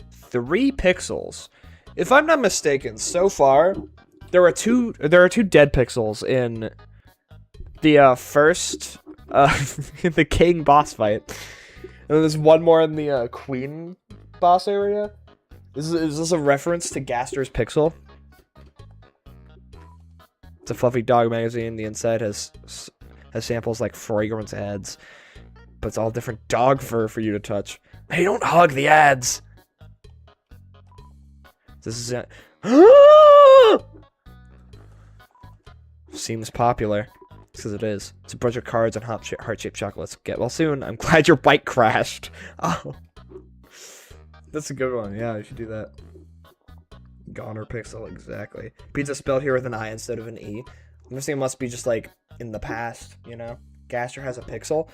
3 pixels. If I'm not mistaken, so far, There are two dead pixels in the first in the king boss fight. And there's one more in the queen boss area. Is this a reference to Gaster's Pixel? It's a fluffy dog magazine. The inside has samples like fragrance ads, but it's all different dog fur for you to touch. Hey, don't hug the ads. This is it. Seems popular. Because it is. It's a bunch of cards and heart-shaped chocolates. Get well soon. I'm glad your bike crashed. Oh. That's a good one. Yeah, I should do that. Goner Pixel, exactly. Pizza spelled here with an I instead of an E. I'm guessing it must be just like in the past, you know? Gaster has a pixel.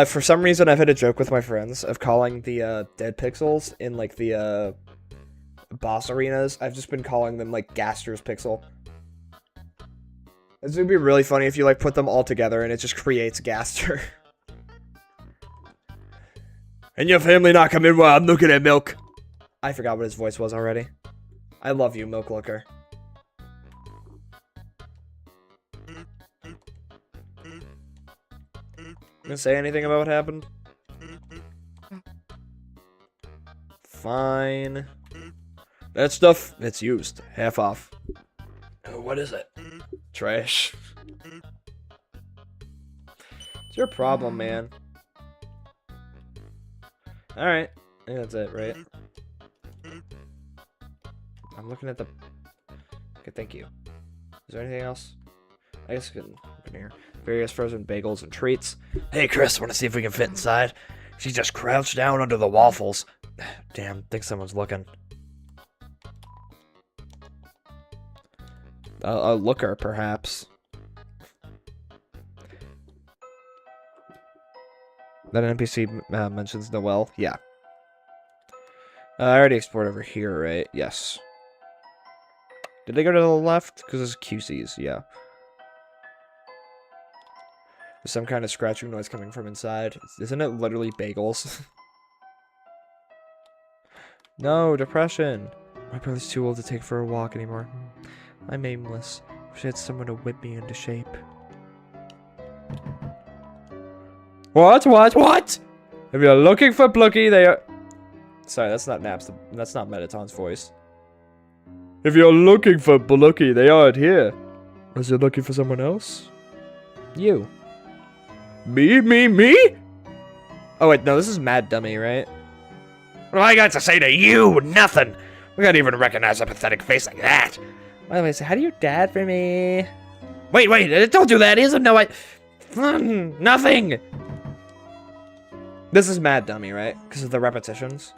For some reason, I've had a joke with my friends of calling the dead pixels in like the boss arenas. I've just been calling them like Gaster's Pixel. This would be really funny if you like put them all together and it just creates Gaster. And your family not come in while I'm looking at milk. I forgot what his voice was already. I love you, Milk Looker. Gonna say anything about what happened? Fine. That stuff, it's used. Half off. Oh, what is it? Trash. It's your problem, man. Alright. I think that's it, right? I'm looking at the... Okay, thank you. Is there anything else? I guess we can look in here. Various frozen bagels and treats. Hey, Chris, want to see if we can fit inside? She's just crouched down under the waffles. Damn, think someone's looking. A looker, perhaps. That NPC mentions Noelle. Yeah. I already explored over here, right? Yes. Did they go to the left? Because it's QC's, yeah. There's some kind of scratching noise coming from inside. Isn't it literally bagels? No, depression. My brother's too old to take for a walk anymore. I'm aimless. Wish I had someone to whip me into shape. What? If you're looking for Blookie, they are... Sorry, that's not Naps. That's not Mettaton's voice. If you're looking for Blookie, they aren't here. Was you looking for someone else? You. Me? Oh, wait, no, this is Mad Dummy, right? What do I got to say to you? Nothing. We can't even recognize a pathetic face like that. By the way, so how do you dad for me? Wait, don't do that. He doesn't know nothing. This is Mad Dummy, right? Because of the repetitions.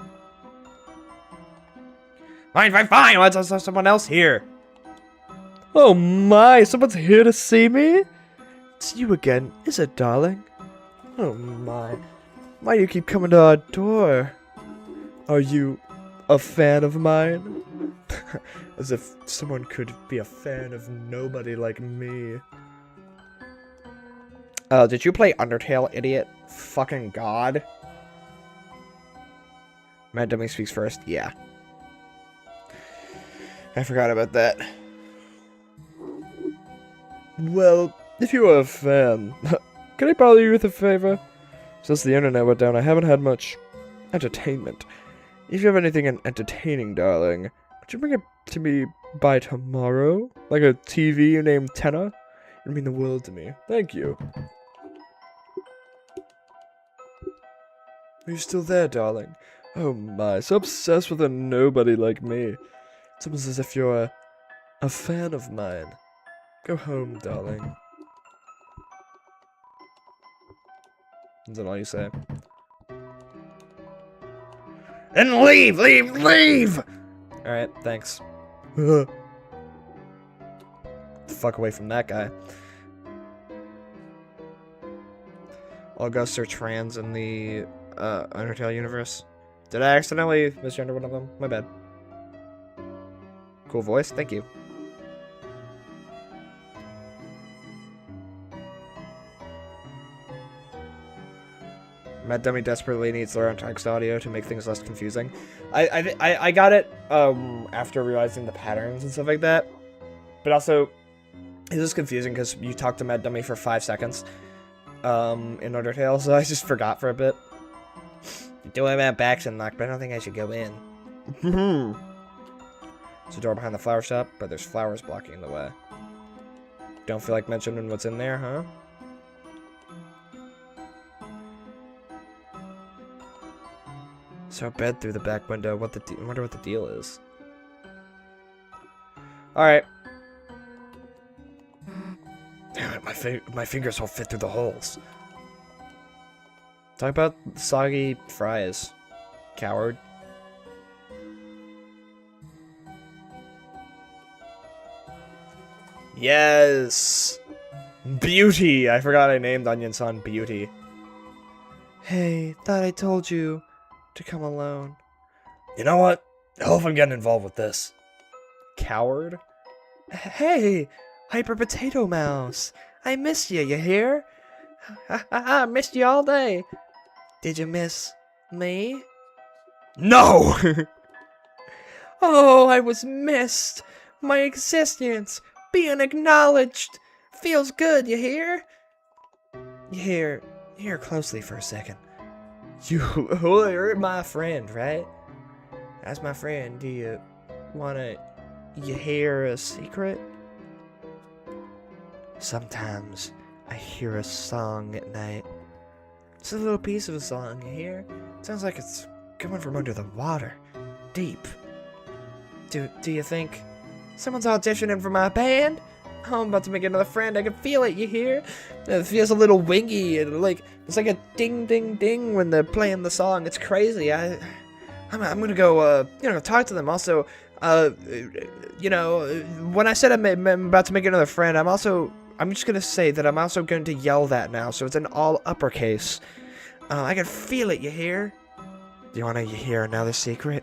Fine. Why is there someone else here? Oh my, someone's here to see me? It's you again, is it, darling? Oh my. Why do you keep coming to our door? Are you a fan of mine? As if someone could be a fan of nobody like me. Did you play Undertale, idiot? Fucking god. Mad Dummy speaks first? Yeah. I forgot about that. Well, if you are a fan, can I bother you with a favor? Since the internet went down, I haven't had much entertainment. If you have anything entertaining, darling, could you bring it to me by tomorrow? Like a TV named Tenna? It'd mean the world to me. Thank you. Are you still there, darling? Oh my, so obsessed with a nobody like me. It's almost as if you're a fan of mine. Go home, darling. Is that all you say? Then leave! Alright, thanks. Fuck away from that guy. All ghosts are trans in the Undertale universe. Did I accidentally misgender one of them? My bad. Cool voice, thank you. Mad Dummy desperately needs their own text audio to make things less confusing. I got it after realizing the patterns and stuff like that. But also, this is confusing because you talked to Mad Dummy for 5 seconds in Undertale, so I just forgot for a bit. The door at my back's unlocked, but I don't think I should go in. There's a door behind the flower shop, but there's flowers blocking the way. Don't feel like mentioning what's in there, huh? So bed through the back window. I wonder what the deal is. Alright. Damn it, my fingers won't fit through the holes. Talk about soggy fries, coward. Yes! Beauty! I forgot I named Onion-san Beauty. Hey, thought I told you to come alone. You know what? Hell if I'm getting involved with this. Coward? Hey, Hyper Potato Mouse. I missed you hear? I missed you all day. Did you miss me? No! Oh, I was missed. My existence being acknowledged. Feels good, you hear? You hear closely for a second. You're my friend, right? As my friend, do you you hear a secret? Sometimes I hear a song at night. It's a little piece of a song, you hear? It sounds like it's coming from under the water. Deep. Do you think someone's auditioning for my band? Oh, I'm about to make another friend. I can feel it, you hear? It feels a little wingy and it's like a ding ding ding when they're playing the song. It's crazy. I'm gonna go talk to them. Also, when I said I'm about to make another friend, I'm just gonna say that I'm also going to yell that now, so it's in all uppercase. I can feel it, you hear? Do you wanna hear another secret?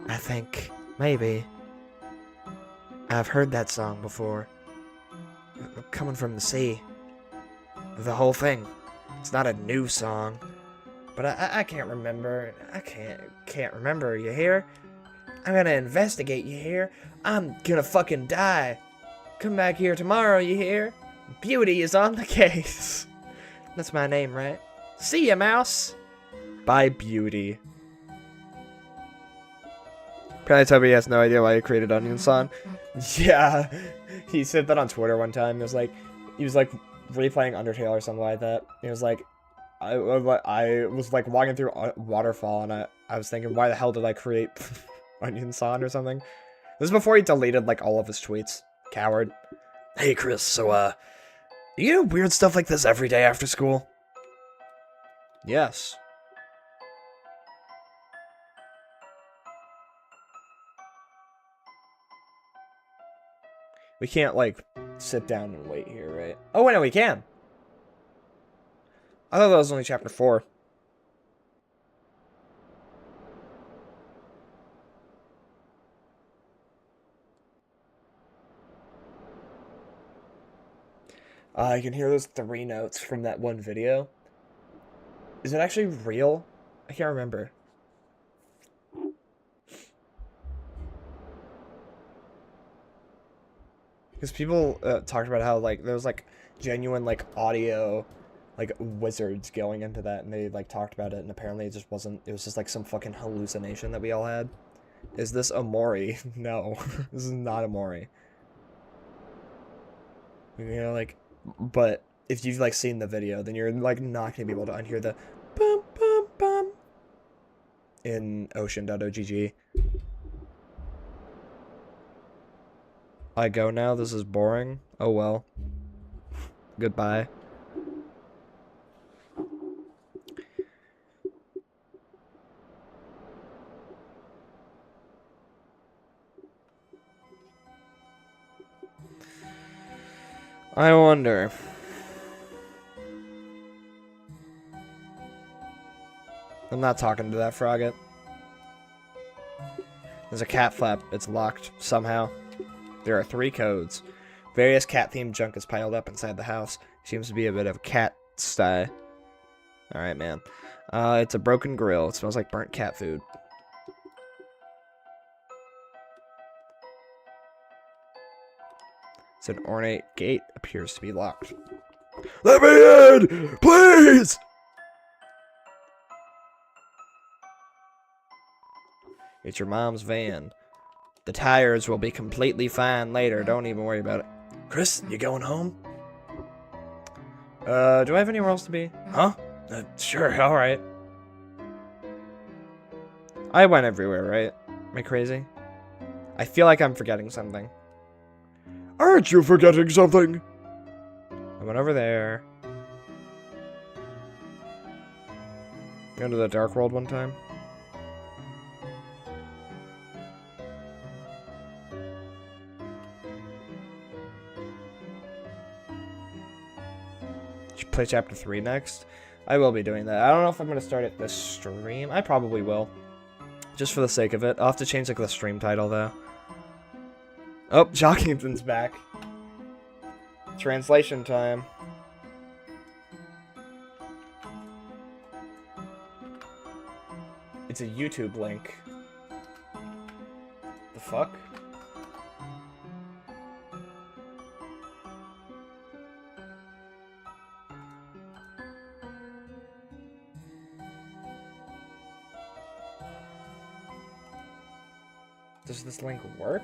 I think maybe I've heard that song before. Coming from the sea. The whole thing. It's not a new song. But I can't remember. I can't remember, you hear? I'm gonna investigate, you hear? I'm gonna fucking die. Come back here tomorrow, you hear? Beauty is on the case. That's my name, right? See ya, mouse. Bye, Beauty. Apparently Toby has no idea why he created Onion-san. Yeah, he said that on Twitter one time. He was like replaying Undertale or something like that. He was like, I was like walking through Waterfall and I was thinking, why the hell did I create Onion-san or something? This is before he deleted like all of his tweets. Coward. Hey, Chris, so, you do weird stuff like this every day after school? Yes. We can't, like, sit down and wait here, right? Oh, wait, no, we can. I thought that was only chapter 4. I can hear those 3 notes from that one video. Is it actually real? I can't remember. Because people talked about how, like, there was, like, genuine, like, audio, like, wizards going into that, and they, like, talked about it, and apparently it just wasn't, it was just, like, some fucking hallucination that we all had. Is this Amori? No, this is not Amori. You know, like, but if you've, like, seen the video, then you're, like, not gonna be able to unhear the bum bum bum in ocean.ogg. I go now, this is boring. Oh well. Goodbye. I wonder. I'm not talking to that frogget. There's a cat flap. It's locked somehow. There are 3 codes. Various cat-themed junk is piled up inside the house. Seems to be a bit of a cat sty. Alright, man. It's a broken grill. It smells like burnt cat food. It's an ornate gate, appears to be locked. Let me in! Please! It's your mom's van. The tires will be completely fine later, don't even worry about it. Chris, you going home? Do I have anywhere else to be? Huh? Sure, alright. I went everywhere, right? Am I crazy? I feel like I'm forgetting something. Aren't you forgetting something? I went over there. Go to the Dark World one time. Should play chapter 3 next. I will be doing that. I don't know if I'm going to start it this stream. I probably will. Just for the sake of it. I'll have to change like the stream title though. Oh, Jockington's back. Translation time. It's a YouTube link. The fuck? Does this link work?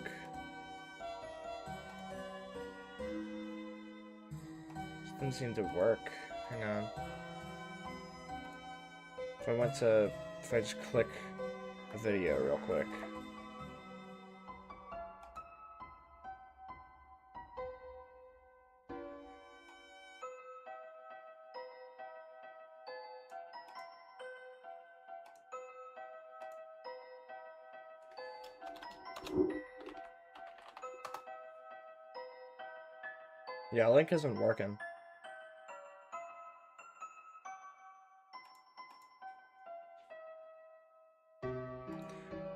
This doesn't seem to work. Hang on. If I just click a video real quick. Yeah, link isn't working.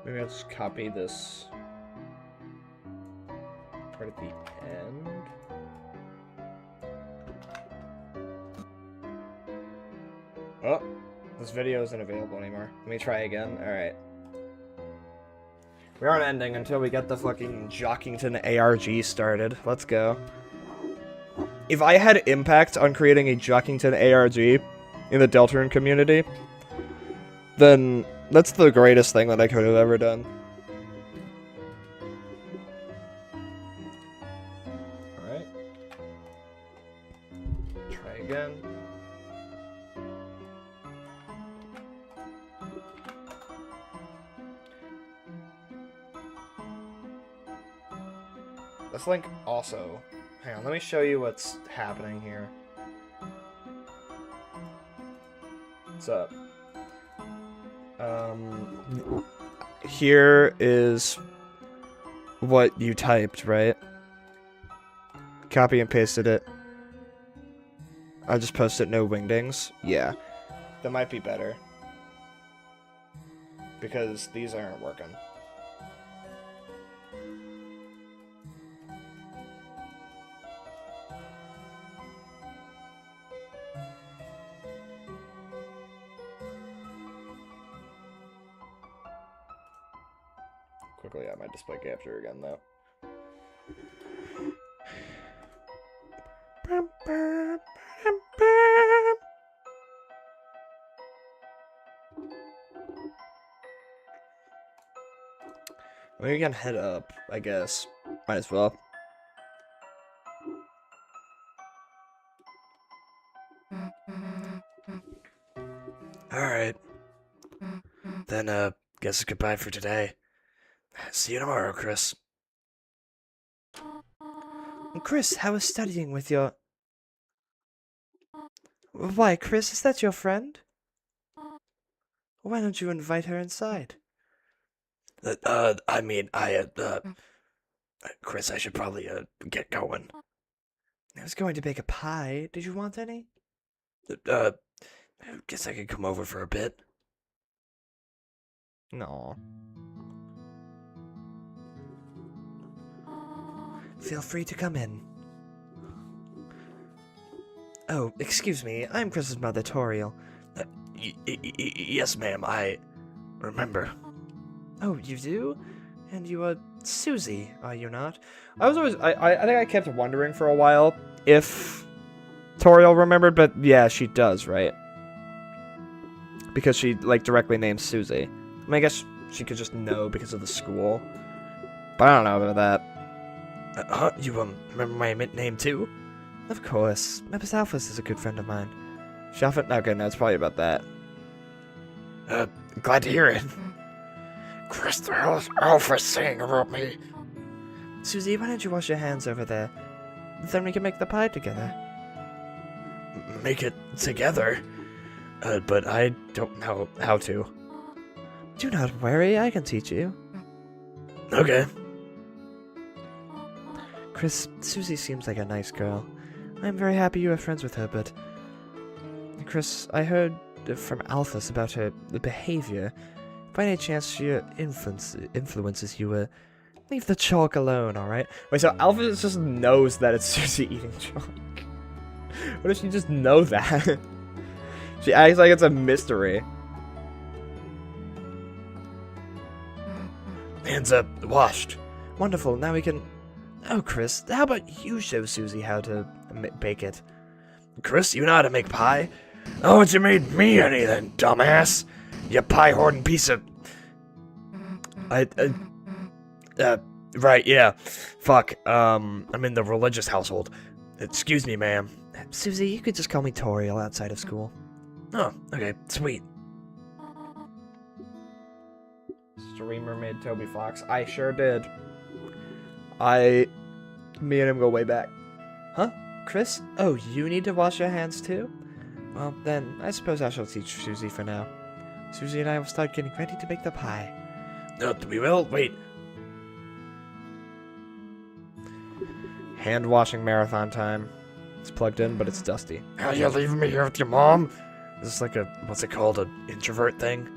Maybe I'll just copy this part at the end. Oh, this video isn't available anymore. Let me try again. Alright. We aren't ending until we get the fucking Jockington ARG started. Let's go. If I had impact on creating a Jockington ARG in the Deltarune community, then that's the greatest thing that I could have ever done. Alright. Try again. This link also... Hang on, let me show you what's happening here. What's up? Here is what you typed, right? Copy and pasted it. I just posted no wingdings. Yeah. That might be better. Because these aren't working. Quickly at my display capture again, though. We can head up, I guess. Might as well. Alright. Then, guess it's goodbye for today. See you tomorrow, Chris. Chris, how is studying with your... Why, Chris, is that your friend? Why don't you invite her inside? Chris, I should probably, get going. I was going to bake a pie. Did you want any? I guess I could come over for a bit. No. Feel free to come in. Oh, excuse me. I'm Chris's mother, Toriel. Yes, ma'am, I remember. Oh, you do? And you are Susie, are you not? I think I kept wondering for a while if Toriel remembered, but yeah, she does, right? Because she, like, directly names Susie. I mean, I guess she could just know because of the school. But I don't know about that. You, remember my name too? Of course. Miss Alphys is a good friend of mine. She often... Okay, no, it's probably about that. Glad to hear it. Chris, the hell is Alpha saying about me? Susie, why don't you wash your hands over there? Then we can make the pie together. Make it together? But I don't know how to. Do not worry, I can teach you. Okay. Chris, Susie seems like a nice girl. I'm very happy you are friends with her, but... Chris, I heard from Alphys about her behavior. If by any chance she influences you, leave the chalk alone, alright? Wait, so Alphys just knows that it's Susie eating chalk. What if she just know that? She acts like it's a mystery. Hands up, washed. Wonderful, now we can... Oh, Chris, how about you show Susie how to bake it? Chris, you know how to make pie? Oh, what you made me any then, dumbass? You pie-hoarding piece of... Right, yeah. Fuck, I'm in the religious household. Excuse me, ma'am. Susie, you could just call me Toriel outside of school. Oh, okay, sweet. Streamer made Toby Fox. I sure did. Me and him go way back. Huh? Chris? Oh, you need to wash your hands too? Well, then, I suppose I shall teach Susie for now. Susie and I will start getting ready to make the pie. We will? Wait. Hand washing marathon time. It's plugged in, but it's dusty. Are you leaving me here with your mom? Is this like a, what's it called, an introvert thing?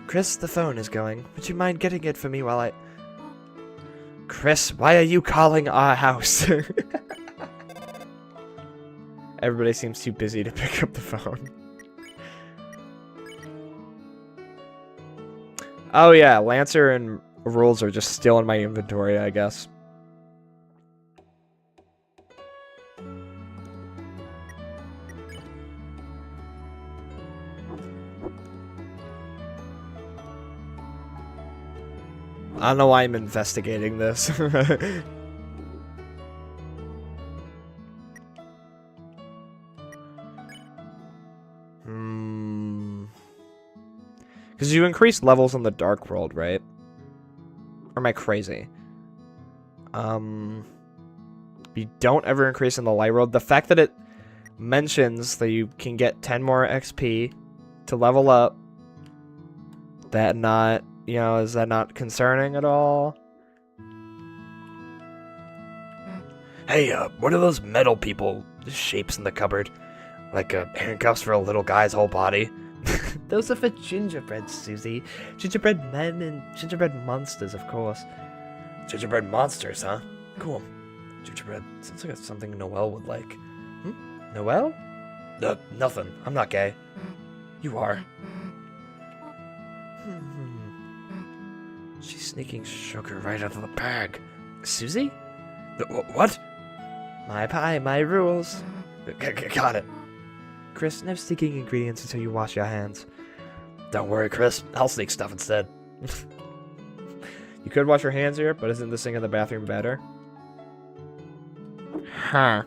Chris, the phone is going. Would you mind getting it for me while I... Chris, why are you calling our house? Everybody seems too busy to pick up the phone. Oh yeah, Lancer and Rules are just still in my inventory, I guess. I don't know why I'm investigating this. Because you increase levels in the Dark World, right? Or am I crazy? You don't ever increase in the Light World. The fact that it mentions that you can get 10 more XP to level up, that not... You know, is that not concerning at all? Hey, what are those metal people shapes in the cupboard? Like, handcuffs for a little guy's whole body? Those are for gingerbread, Susie. Gingerbread men and gingerbread monsters, of course. Gingerbread monsters, huh? Cool. Gingerbread sounds like it's something Noelle would like. Noelle? Nothing. I'm not gay. You are. She's sneaking sugar right out of the bag. Susie? What? My pie, my rules. Got it. Chris, no sneaking ingredients until you wash your hands. Don't worry, Chris. I'll sneak stuff instead. You could wash your hands here, but isn't the sink in the bathroom better? Huh.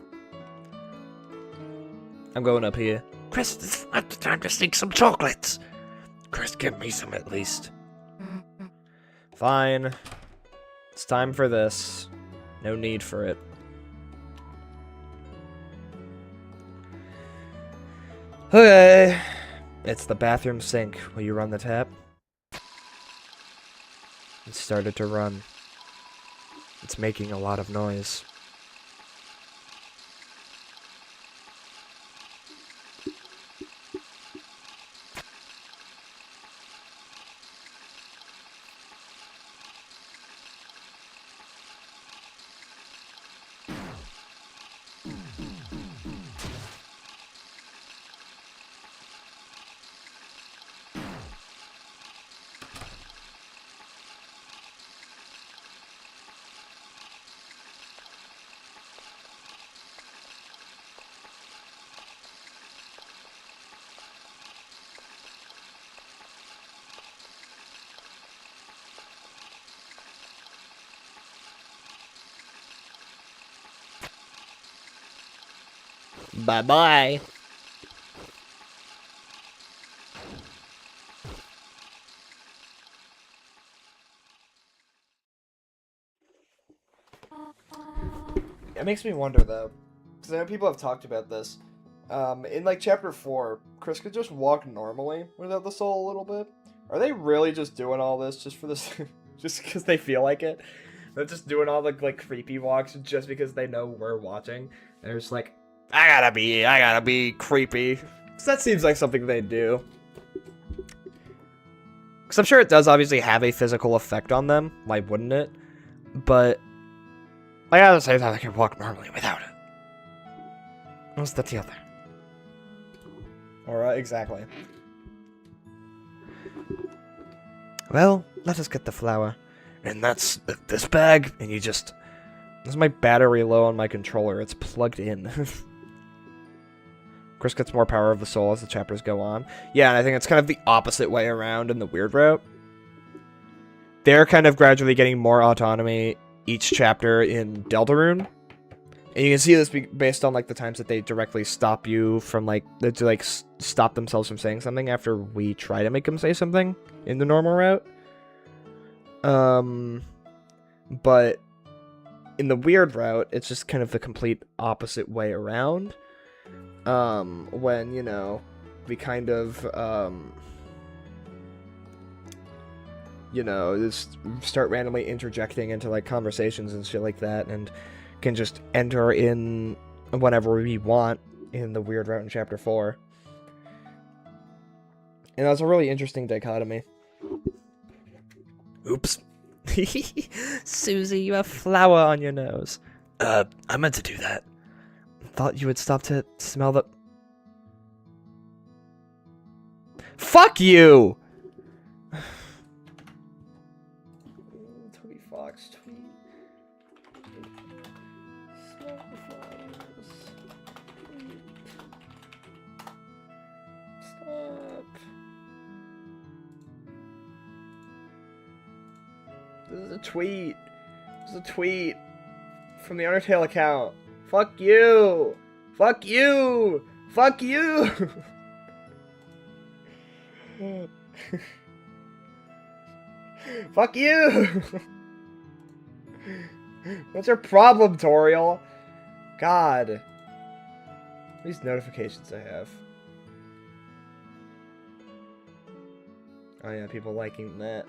I'm going up here. Chris, it's not the time to sneak some chocolates. Chris, give me some at least. Fine. It's time for this. No need for it. Okay. It's the bathroom sink. Will you run the tap? It started to run. It's making a lot of noise. Bye-bye. It makes me wonder though, because I know people have talked about this. In like chapter 4, Chris could just walk normally without the soul a little bit. Are they really just doing all this just for this, just because they feel like it? They're just doing all the like creepy walks just because they know we're watching. They're just like, I gotta be creepy. Because that seems like something they do. Because I'm sure it does obviously have a physical effect on them. Why wouldn't it? But I gotta say that I can walk normally without it. What's the deal there? Alright, exactly. Well, let us get the flower. And that's this bag, and you just... This is my battery low on my controller. It's plugged in. Chris gets more power of the soul as the chapters go on. Yeah, and I think it's kind of the opposite way around in the weird route. They're kind of gradually getting more autonomy each chapter in Deltarune. And you can see this based on, like, the times that they directly stop you from, like, to, like, stop themselves from saying something after we try to make them say something in the normal route. But in the weird route, it's just kind of the complete opposite way around. When, you know, we kind of, you know, just start randomly interjecting into, like, conversations and shit like that, and can just enter in whenever we want in the weird route in chapter 4. And that's a really interesting dichotomy. Oops. Susie, you have flour on your nose. I meant to do that. Thought you would stop to smell the... Fuck you! Toby Fox, tweet. Smell the flowers. Stop. This is a tweet. This is a tweet from the Undertale account. Fuck you! Fuck you! Fuck you! Fuck you! What's your problem, Toriel? God. These notifications I have. Oh yeah, people liking that.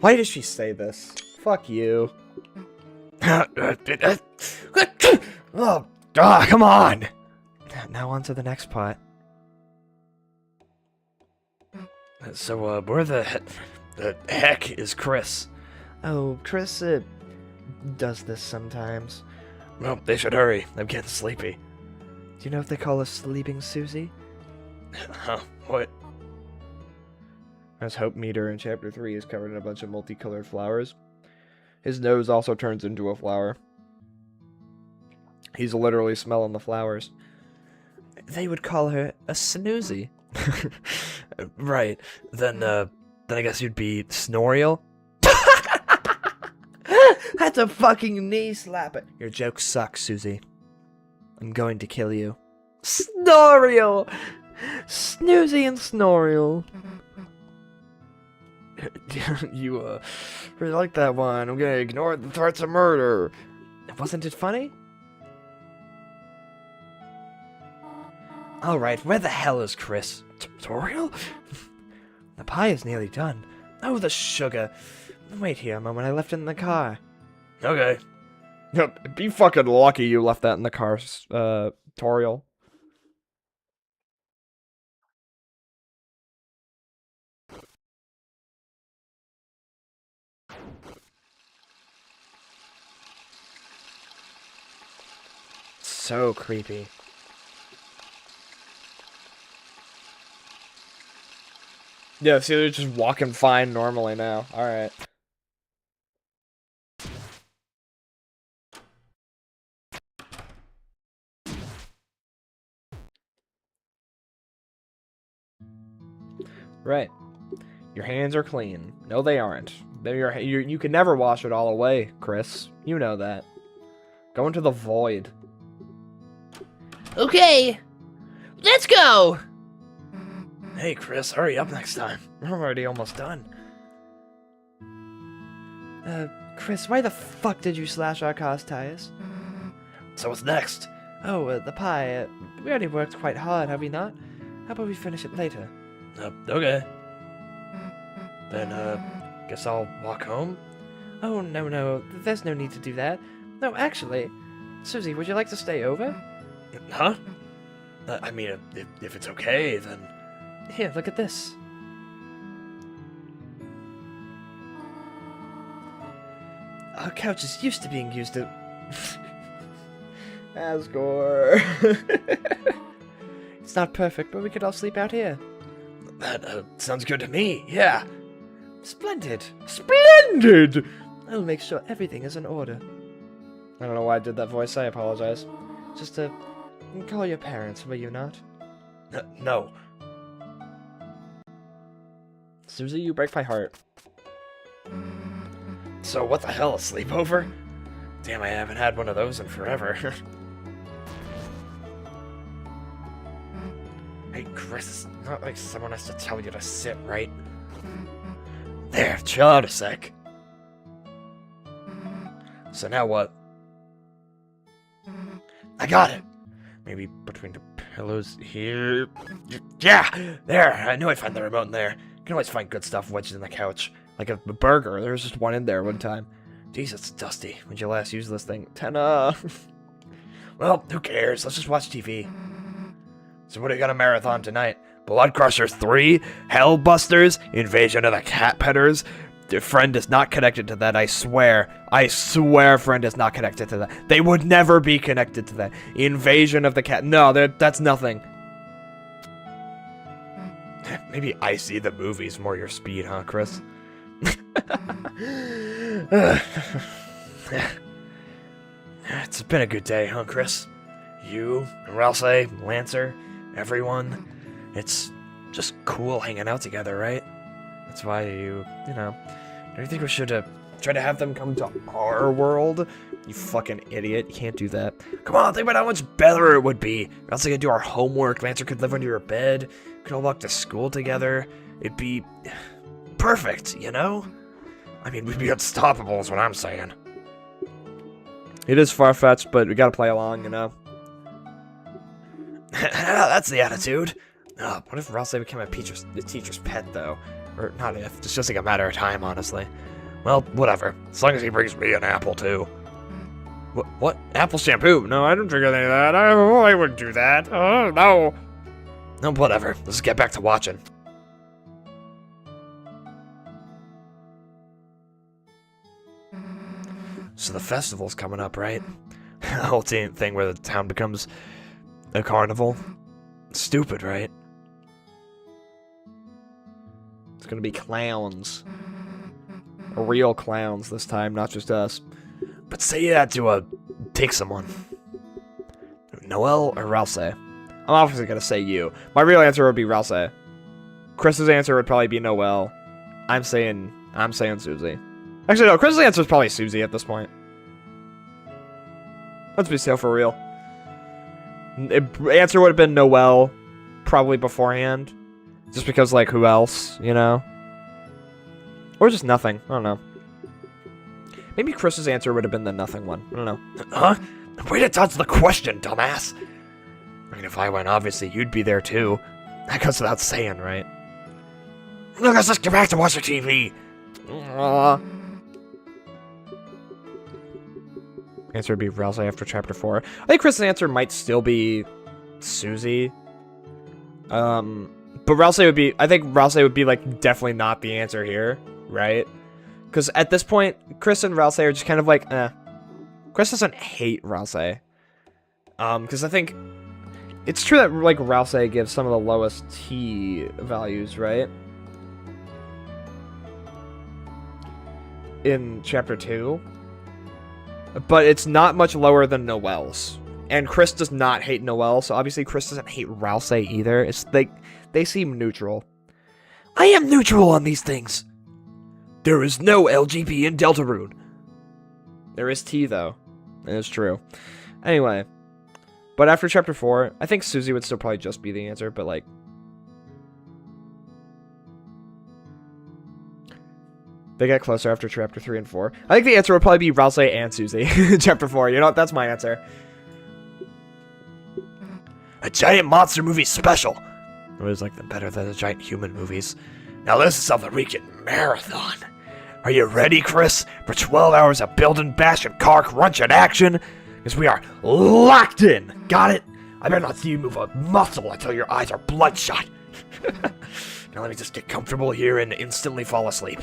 Why does she say this? Fuck you. Oh, come on! Now on to the next part. So, where the heck is Chris? Oh, Chris, does this sometimes. Well, they should hurry. I'm getting sleepy. Do you know if they call us Sleeping Susie? Huh? What? As Hope Meter in Chapter 3 is covered in a bunch of multicolored flowers. His nose also turns into a flower. He's literally smelling the flowers. They would call her a snoozy. Right. Then I guess you'd be Snoriel? That's a fucking knee slapper. Your joke sucks, Susie. I'm going to kill you. Snoriel! Snoozy and Snoriel. You, really like that one. I'm gonna ignore the threats of murder. Wasn't it funny? Alright, where the hell is Chris? Tutorial? The pie is nearly done. Oh, the sugar. Wait here a moment, I left it in the car. Okay. Yep, be fucking lucky you left that in the car, Toriel. So creepy. Yeah, see, they're just walking fine normally now. Alright. Right. Your hands are clean. No, they aren't. You can never wash it all away, Chris. You know that. Go into the void. Okay, let's go. Hey, Chris, hurry up next time. I'm already almost done. Chris, why the fuck did you slash our cars tires? So what's next? Oh, the pie. We already worked quite hard, have we not? How about we finish it later? Okay. Then, guess I'll walk home? Oh, no, there's no need to do that. No, actually, Susie, would you like to stay over? Huh? I mean, if it's okay, then... Here, look at this. Our couches used to being used to... Asgore. It's not perfect, but we could all sleep out here. That, sounds good to me, yeah. Splendid! Splendid! I'll make sure everything is in order. I don't know why I did that voice, I apologize. Just to call your parents, will you not? No. Susie, you break my heart. So what the hell, a sleepover? Damn, I haven't had one of those in forever. Hey, Chris, it's not like someone has to tell you to sit, right? There, chill out a sec. So now what? I got it! Maybe between the pillows here? Yeah! There! I knew I'd find the remote in there. You can always find good stuff wedged in the couch. Like a burger, there was just one in there one time. Jeez, it's dusty. When'd you last use this thing? Well, who cares? Let's just watch TV. So what are you gonna marathon tonight? Blood Crusher 3? Hellbusters? Invasion of the Cat Petters? Your friend is not connected to that, I swear. I swear friend is not connected to that. They would never be connected to that. Invasion of the Cat... No, that's nothing. Maybe I See the Movies more your speed, huh, Chris? It's been a good day, huh, Chris? You, Ralsei, Lancer, everyone. It's just cool hanging out together, right? That's why you know. Don't you think we should try to have them come to our world? You fucking idiot. You can't do that. Come on, think about how much better it would be. Ralsei could do our homework. Lancer could live under your bed. We could all walk to school together. It'd be perfect, you know? I mean, we'd be unstoppable is what I'm saying. It is far-fetched, but we gotta play along, you know? That's the attitude. What if Ralsei became a teacher's pet, though? Or not if, it's just like a matter of time, honestly. Well, whatever. As long as he brings me an apple, too. What? Apple shampoo? No, I don't drink any of that. I wouldn't do that. Oh, no. No, whatever. Let's just get back to watching. So the festival's coming up, right? The whole thing where the town becomes a carnival. Stupid, right? It's gonna be clowns. Real clowns this time, not just us. But say you had to, take someone. Noelle or Ralsei? I'm obviously gonna say you. My real answer would be Ralsei. Chris's answer would probably be Noelle. I'm saying Susie. Actually, no, Chris's answer is probably Susie at this point. Let's be so for real. Answer would have been Noelle, probably beforehand. Just because, like, who else, you know? Or just nothing. I don't know. Maybe Chris's answer would have been the nothing one. I don't know. Huh? Way to dodge the question, dumbass! I mean, if I went, obviously you'd be there too. That goes without saying, right? Look, let's just get back to watching TV! Answer would be Ralsei after chapter 4. I think Chris's answer might still be Susie. But Ralsei would be... I think Ralsei would be, like, definitely not the answer here, right? Because at this point, Chris and Ralsei are just kind of like, Chris doesn't hate Ralsei. Because I think... It's true that, like, Ralsei gives some of the lowest T values, right? In chapter 2. But it's not much lower than Noelle's. And Chris does not hate Noelle, so obviously Chris doesn't hate Ralsei either. It's like, they seem neutral. I am neutral on these things. There is no LGB in Deltarune. There is T, though. It is true. Anyway. But after Chapter 4, I think Susie would still probably just be the answer, but, like... They get closer after Chapter 3 and 4. I think the answer would probably be Rouse and Susie in Chapter 4. You know what? That's my answer. A giant monster movie special. It was like them better than the giant human movies. Now this is something we can marathon. Are you ready, Chris, for 12 hours of building, bash, and car crunch in action? Because we are locked in. Got it? I better not see you move a muscle until your eyes are bloodshot. Now let me just get comfortable here and instantly fall asleep.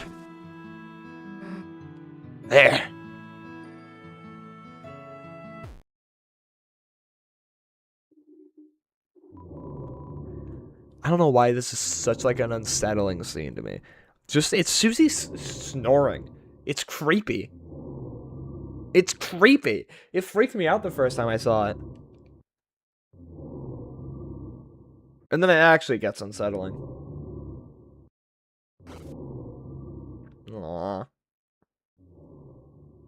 There. I don't know why this is such, like, an unsettling scene to me. Just, it's Susie snoring. It's creepy. It's creepy. It freaked me out the first time I saw it. And then it actually gets unsettling. Aww.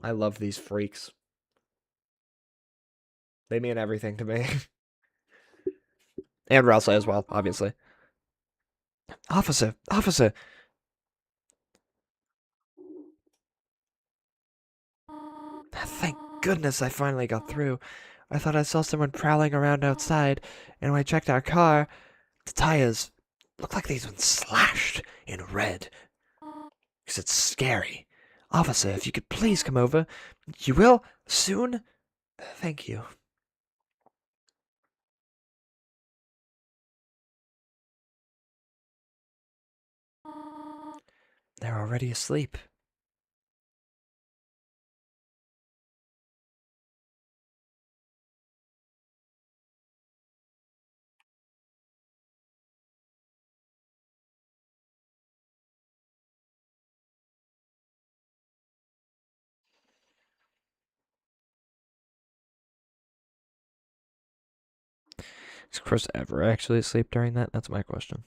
I love these freaks. They mean everything to me. And Rouse as well, obviously. Officer! Officer! Thank goodness I finally got through. I thought I saw someone prowling around outside, and when I checked our car, the tires look like they've been slashed in red. 'Cause it's scary. Officer, if you could please come over. You will? Soon? Thank you. They're already asleep. Is Chris ever actually asleep during that? That's my question.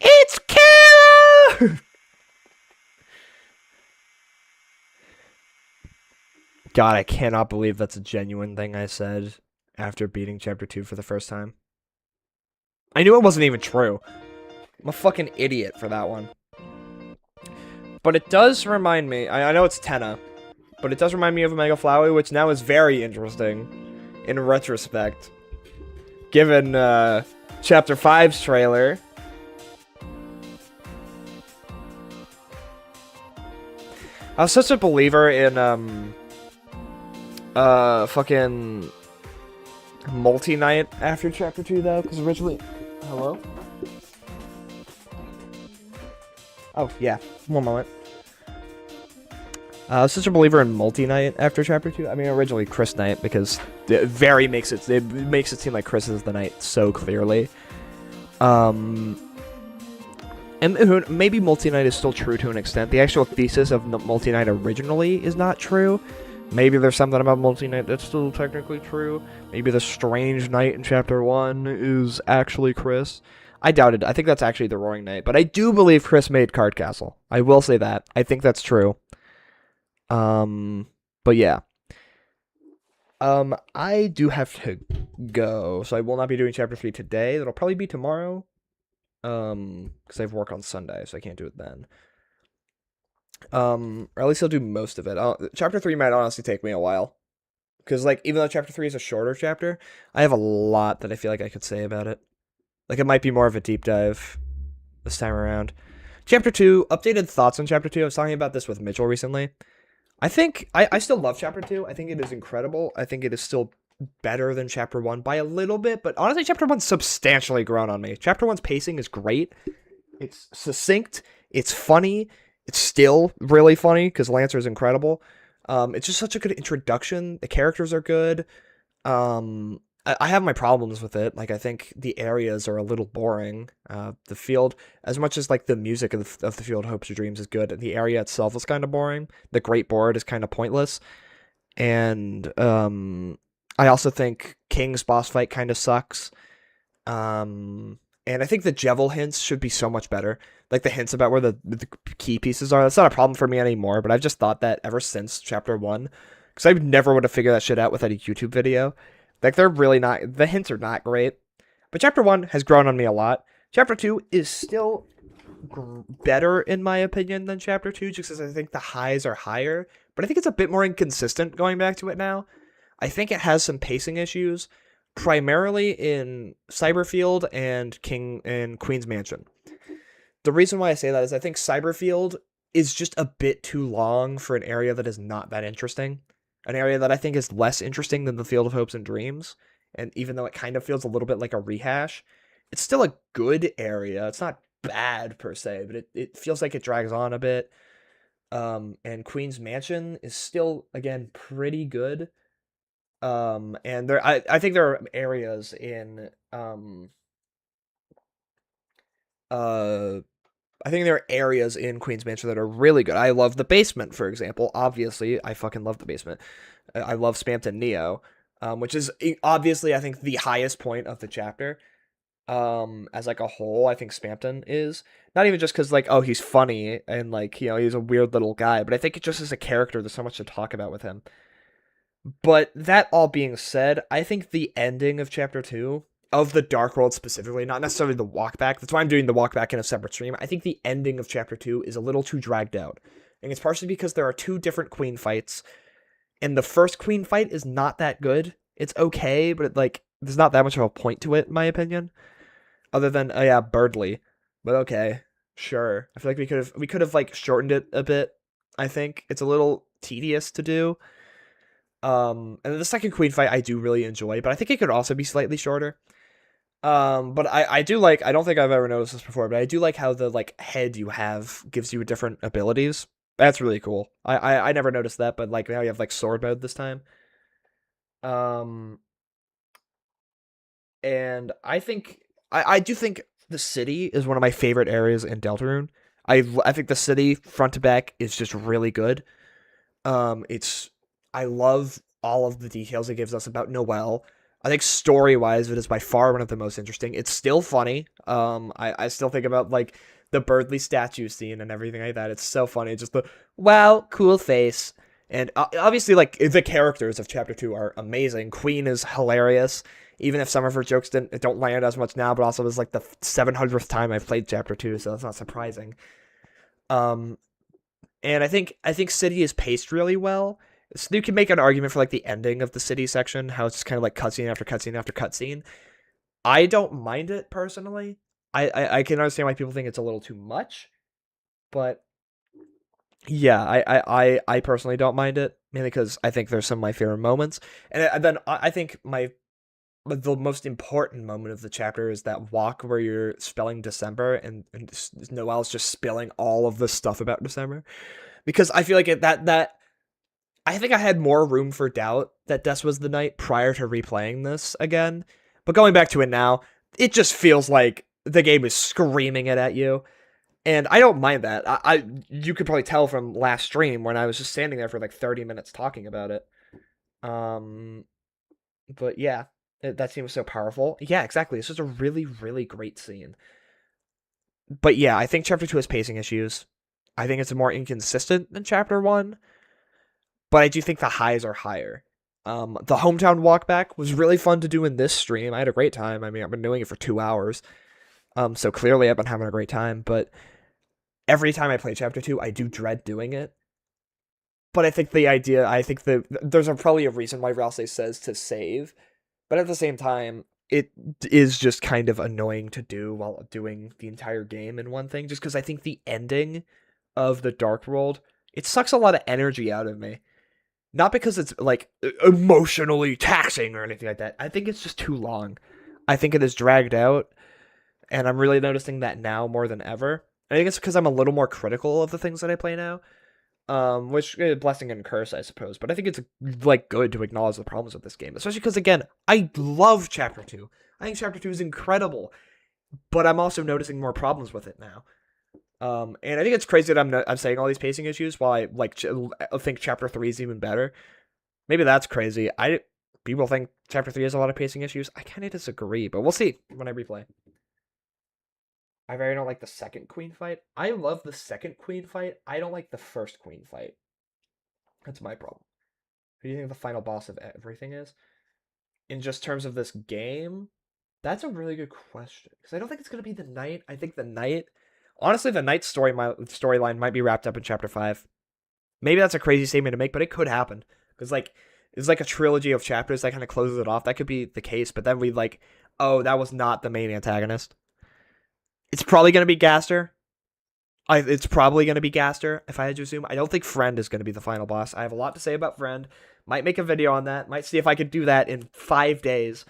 It's Kara! God, I cannot believe that's a genuine thing I said after beating Chapter 2 for the first time. I knew it wasn't even true. I'm a fucking idiot for that one. But it does remind me, I know it's Tenna, but it does remind me of Omega Flowey, which now is very interesting in retrospect. Given Chapter 5's trailer. I was such a believer in, fucking Multi-Knight after Chapter 2, though, because originally... Hello? Oh, yeah. One moment. I was such a believer in Multi-Knight after Chapter 2. I mean, originally Chris Knight, because it makes it seem like Chris is the Knight so clearly. And maybe Multi-Knight is still true to an extent. The actual thesis of Multi-Knight originally is not true. Maybe there's something about Multi-Knight that's still technically true. Maybe the strange knight in Chapter 1 is actually Chris. I doubted. I think that's actually the Roaring Knight, but I do believe Chris made Cardcastle. I will say that. I think that's true. But yeah. I do have to go, so I will not be doing chapter 3 today. That'll probably be tomorrow. Because I have work on Sunday, so I can't do it then. Or at least I'll do most of it. Chapter 3 might honestly take me a while. Because, like, even though chapter 3 is a shorter chapter, I have a lot that I feel like I could say about it. Like, it might be more of a deep dive this time around. Chapter 2, updated thoughts on chapter 2. I was talking about this with Mitchell recently. I think, I still love chapter 2. I think it is incredible. I think it is still better than chapter 1 by a little bit, but honestly, chapter 1's substantially grown on me. Chapter 1's pacing is great. It's succinct. It's funny. It's still really funny because Lancer is incredible. It's just such a good introduction. The characters are good. I have my problems with it. Like, I think the areas are a little boring. The field, as much as like the music of the Field of Hopes or Dreams is good, the area itself is kind of boring. The Great Board is kind of pointless. And I also think King's boss fight kind of sucks. And I think the Jevil hints should be so much better. Like the hints about where the key pieces are. That's not a problem for me anymore, but I've just thought that ever since chapter 1. Because I never would have figured that shit out without a YouTube video. Like, they're really not... The hints are not great. But chapter 1 has grown on me a lot. Chapter 2 is still better, in my opinion, than chapter 2, just because I think the highs are higher. But I think it's a bit more inconsistent going back to it now. I think it has some pacing issues, primarily in Cyberfield and Queen's Mansion. The reason why I say that is I think Cyberfield is just a bit too long for an area that is not that interesting. An area that I think is less interesting than the Field of Hopes and Dreams. And even though it kind of feels a little bit like a rehash, it's still a good area. It's not bad per se, but it feels like it drags on a bit. And Queen's Mansion is still, again, pretty good. And I think there are areas in I think there are areas in Queen's Mansion that are really good. I love the basement, for example. Obviously, I fucking love the basement. I love Spamton Neo, which is obviously, I think, the highest point of the chapter. As like a whole, I think Spamton is. Not even just because, like, oh, he's funny and, like, you know, he's a weird little guy, but I think it just as a character, there's so much to talk about with him. But that all being said, I think the ending of chapter 2, of the Dark World specifically, not necessarily the walk back. That's why I'm doing the walk back in a separate stream. I think the ending of chapter 2 is a little too dragged out. And it's partially because there are two different queen fights. And the first queen fight is not that good. It's okay, but like there's not that much of a point to it, in my opinion. Other than, oh yeah, Birdly. But okay, sure. I feel like we could have like shortened it a bit. I think it's a little tedious to do. And then the second queen fight I do really enjoy, but I think it could also be slightly shorter. But I do like, I don't think I've ever noticed this before, but I do like how the like head you have gives you different abilities. That's really cool. I never noticed that, but like now you have like sword mode this time. And I think I do think the city is one of my favorite areas in Deltarune. I think the city front to back is just really good. I love all of the details it gives us about Noelle. I think story-wise, it is by far one of the most interesting. It's still funny. I still think about, like, the Birdly statue scene and everything like that. It's so funny. Just the, wow, cool face. And obviously, like, the characters of Chapter 2 are amazing. Queen is hilarious. Even if some of her jokes don't land as much now, but also it was, like, the 700th time I've played Chapter 2, so that's not surprising. And I think City is paced really well. So you can make an argument for like the ending of the city section, how it's kind of like cutscene after cutscene after cutscene. I don't mind it personally. I can understand why people think it's a little too much, but yeah, I personally don't mind it, mainly because I think there's some of my favorite moments, and then I think the most important moment of the chapter is that walk where you're spelling December and Noelle's just spilling all of the stuff about December, because I feel like I think I had more room for doubt that Des was the knight prior to replaying this again. But going back to it now, it just feels like the game is screaming it at you. And I don't mind that. You could probably tell from last stream when I was just standing there for like 30 minutes talking about it. But yeah. That scene was so powerful. Yeah, exactly. It's just a really, really great scene. But yeah, I think chapter 2 has pacing issues. I think it's more inconsistent than chapter 1, but I do think the highs are higher. The hometown walk back was really fun to do in this stream. I had a great time. I mean, I've been doing it for 2 hours. So clearly I've been having a great time, but every time I play chapter 2, I do dread doing it. But I think there's probably a reason why Ralsei says to save, but at the same time, it is just kind of annoying to do while doing the entire game in one thing, just because I think the ending of the Dark World, it sucks a lot of energy out of me. Not because it's, like, emotionally taxing or anything like that. I think it's just too long. I think it is dragged out, and I'm really noticing that now more than ever. I think it's because I'm a little more critical of the things that I play now. Which is a blessing and curse, I suppose. But I think it's, like, good to acknowledge the problems with this game. Especially because, again, I love Chapter 2. I think Chapter 2 is incredible. But I'm also noticing more problems with it now. And I think it's crazy that I'm saying all these pacing issues while I, like, think Chapter 3 is even better. Maybe that's crazy. People think Chapter 3 has a lot of pacing issues. I kind of disagree, but we'll see when I replay. I very don't like the second queen fight. I love the second queen fight. I don't like the first queen fight. That's my problem. Who do you think the final boss of everything is? In just terms of this game? That's a really good question. Because I don't think it's going to be the knight. I think the knight... Honestly, the knight's storyline might be wrapped up in Chapter 5. Maybe that's a crazy statement to make, but it could happen. Because, like, it's like a trilogy of chapters that kind of closes it off. That could be the case, but then oh, that was not the main antagonist. It's probably going to be Gaster. It's probably going to be Gaster, if I had to assume. I don't think Friend is going to be the final boss. I have a lot to say about Friend. Might make a video on that. Might see if I could do that in 5 days.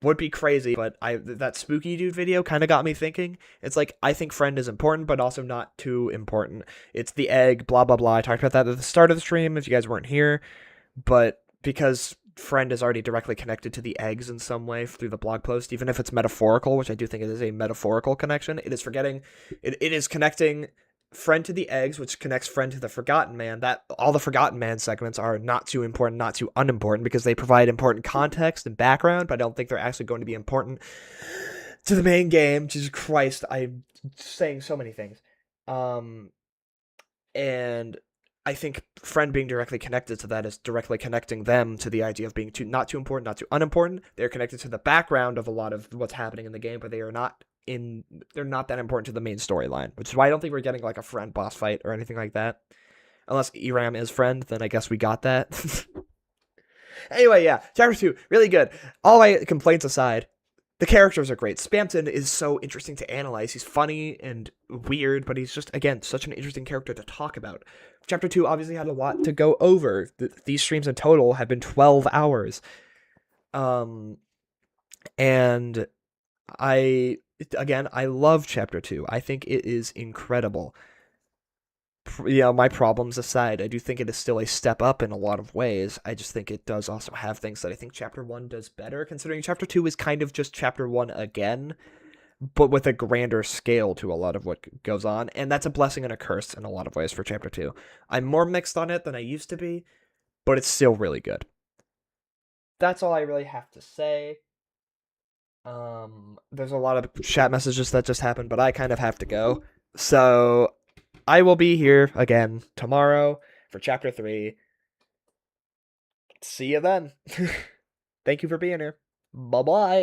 Would be crazy, but that Spooky Dude video kind of got me thinking. It's like, I think Friend is important, but also not too important. It's the egg, blah, blah, blah. I talked about that at the start of the stream, if you guys weren't here. But because Friend is already directly connected to the eggs in some way through the blog post, even if it's metaphorical, which I do think it is a metaphorical connection. It is connecting Friend to the eggs, which connects Friend to the Forgotten Man. That all the Forgotten Man segments are not too important, not too unimportant, because they provide important context and background, but I don't think they're actually going to be important to the main game. Jesus Christ, I'm saying so many things. And I think Friend being directly connected to that is directly connecting them to the idea of being not too important, not too unimportant. They're connected to the background of a lot of what's happening in the game, but they're not that important to the main storyline, which is why I don't think we're getting like a Friend boss fight or anything like that. Unless Eram is Friend, then I guess we got that. Anyway, yeah, Chapter 2, really good. All my complaints aside, the characters are great. Spamton is so interesting to analyze. He's funny and weird, but he's just, again, such an interesting character to talk about. Chapter 2 obviously had a lot to go over. These streams in total have been 12 hours. And I love Chapter 2. I think it is incredible. My problems aside, I do think it is still a step up in a lot of ways. I just think it does also have things that I think Chapter 1 does better, considering Chapter 2 is kind of just Chapter 1 again, but with a grander scale to a lot of what goes on, and that's a blessing and a curse in a lot of ways for Chapter 2. I'm more mixed on it than I used to be, but it's still really good. That's all I really have to say. There's a lot of chat messages that just happened, but I kind of have to go. So I will be here again tomorrow for Chapter 3. See you then. Thank you for being here. Bye-bye.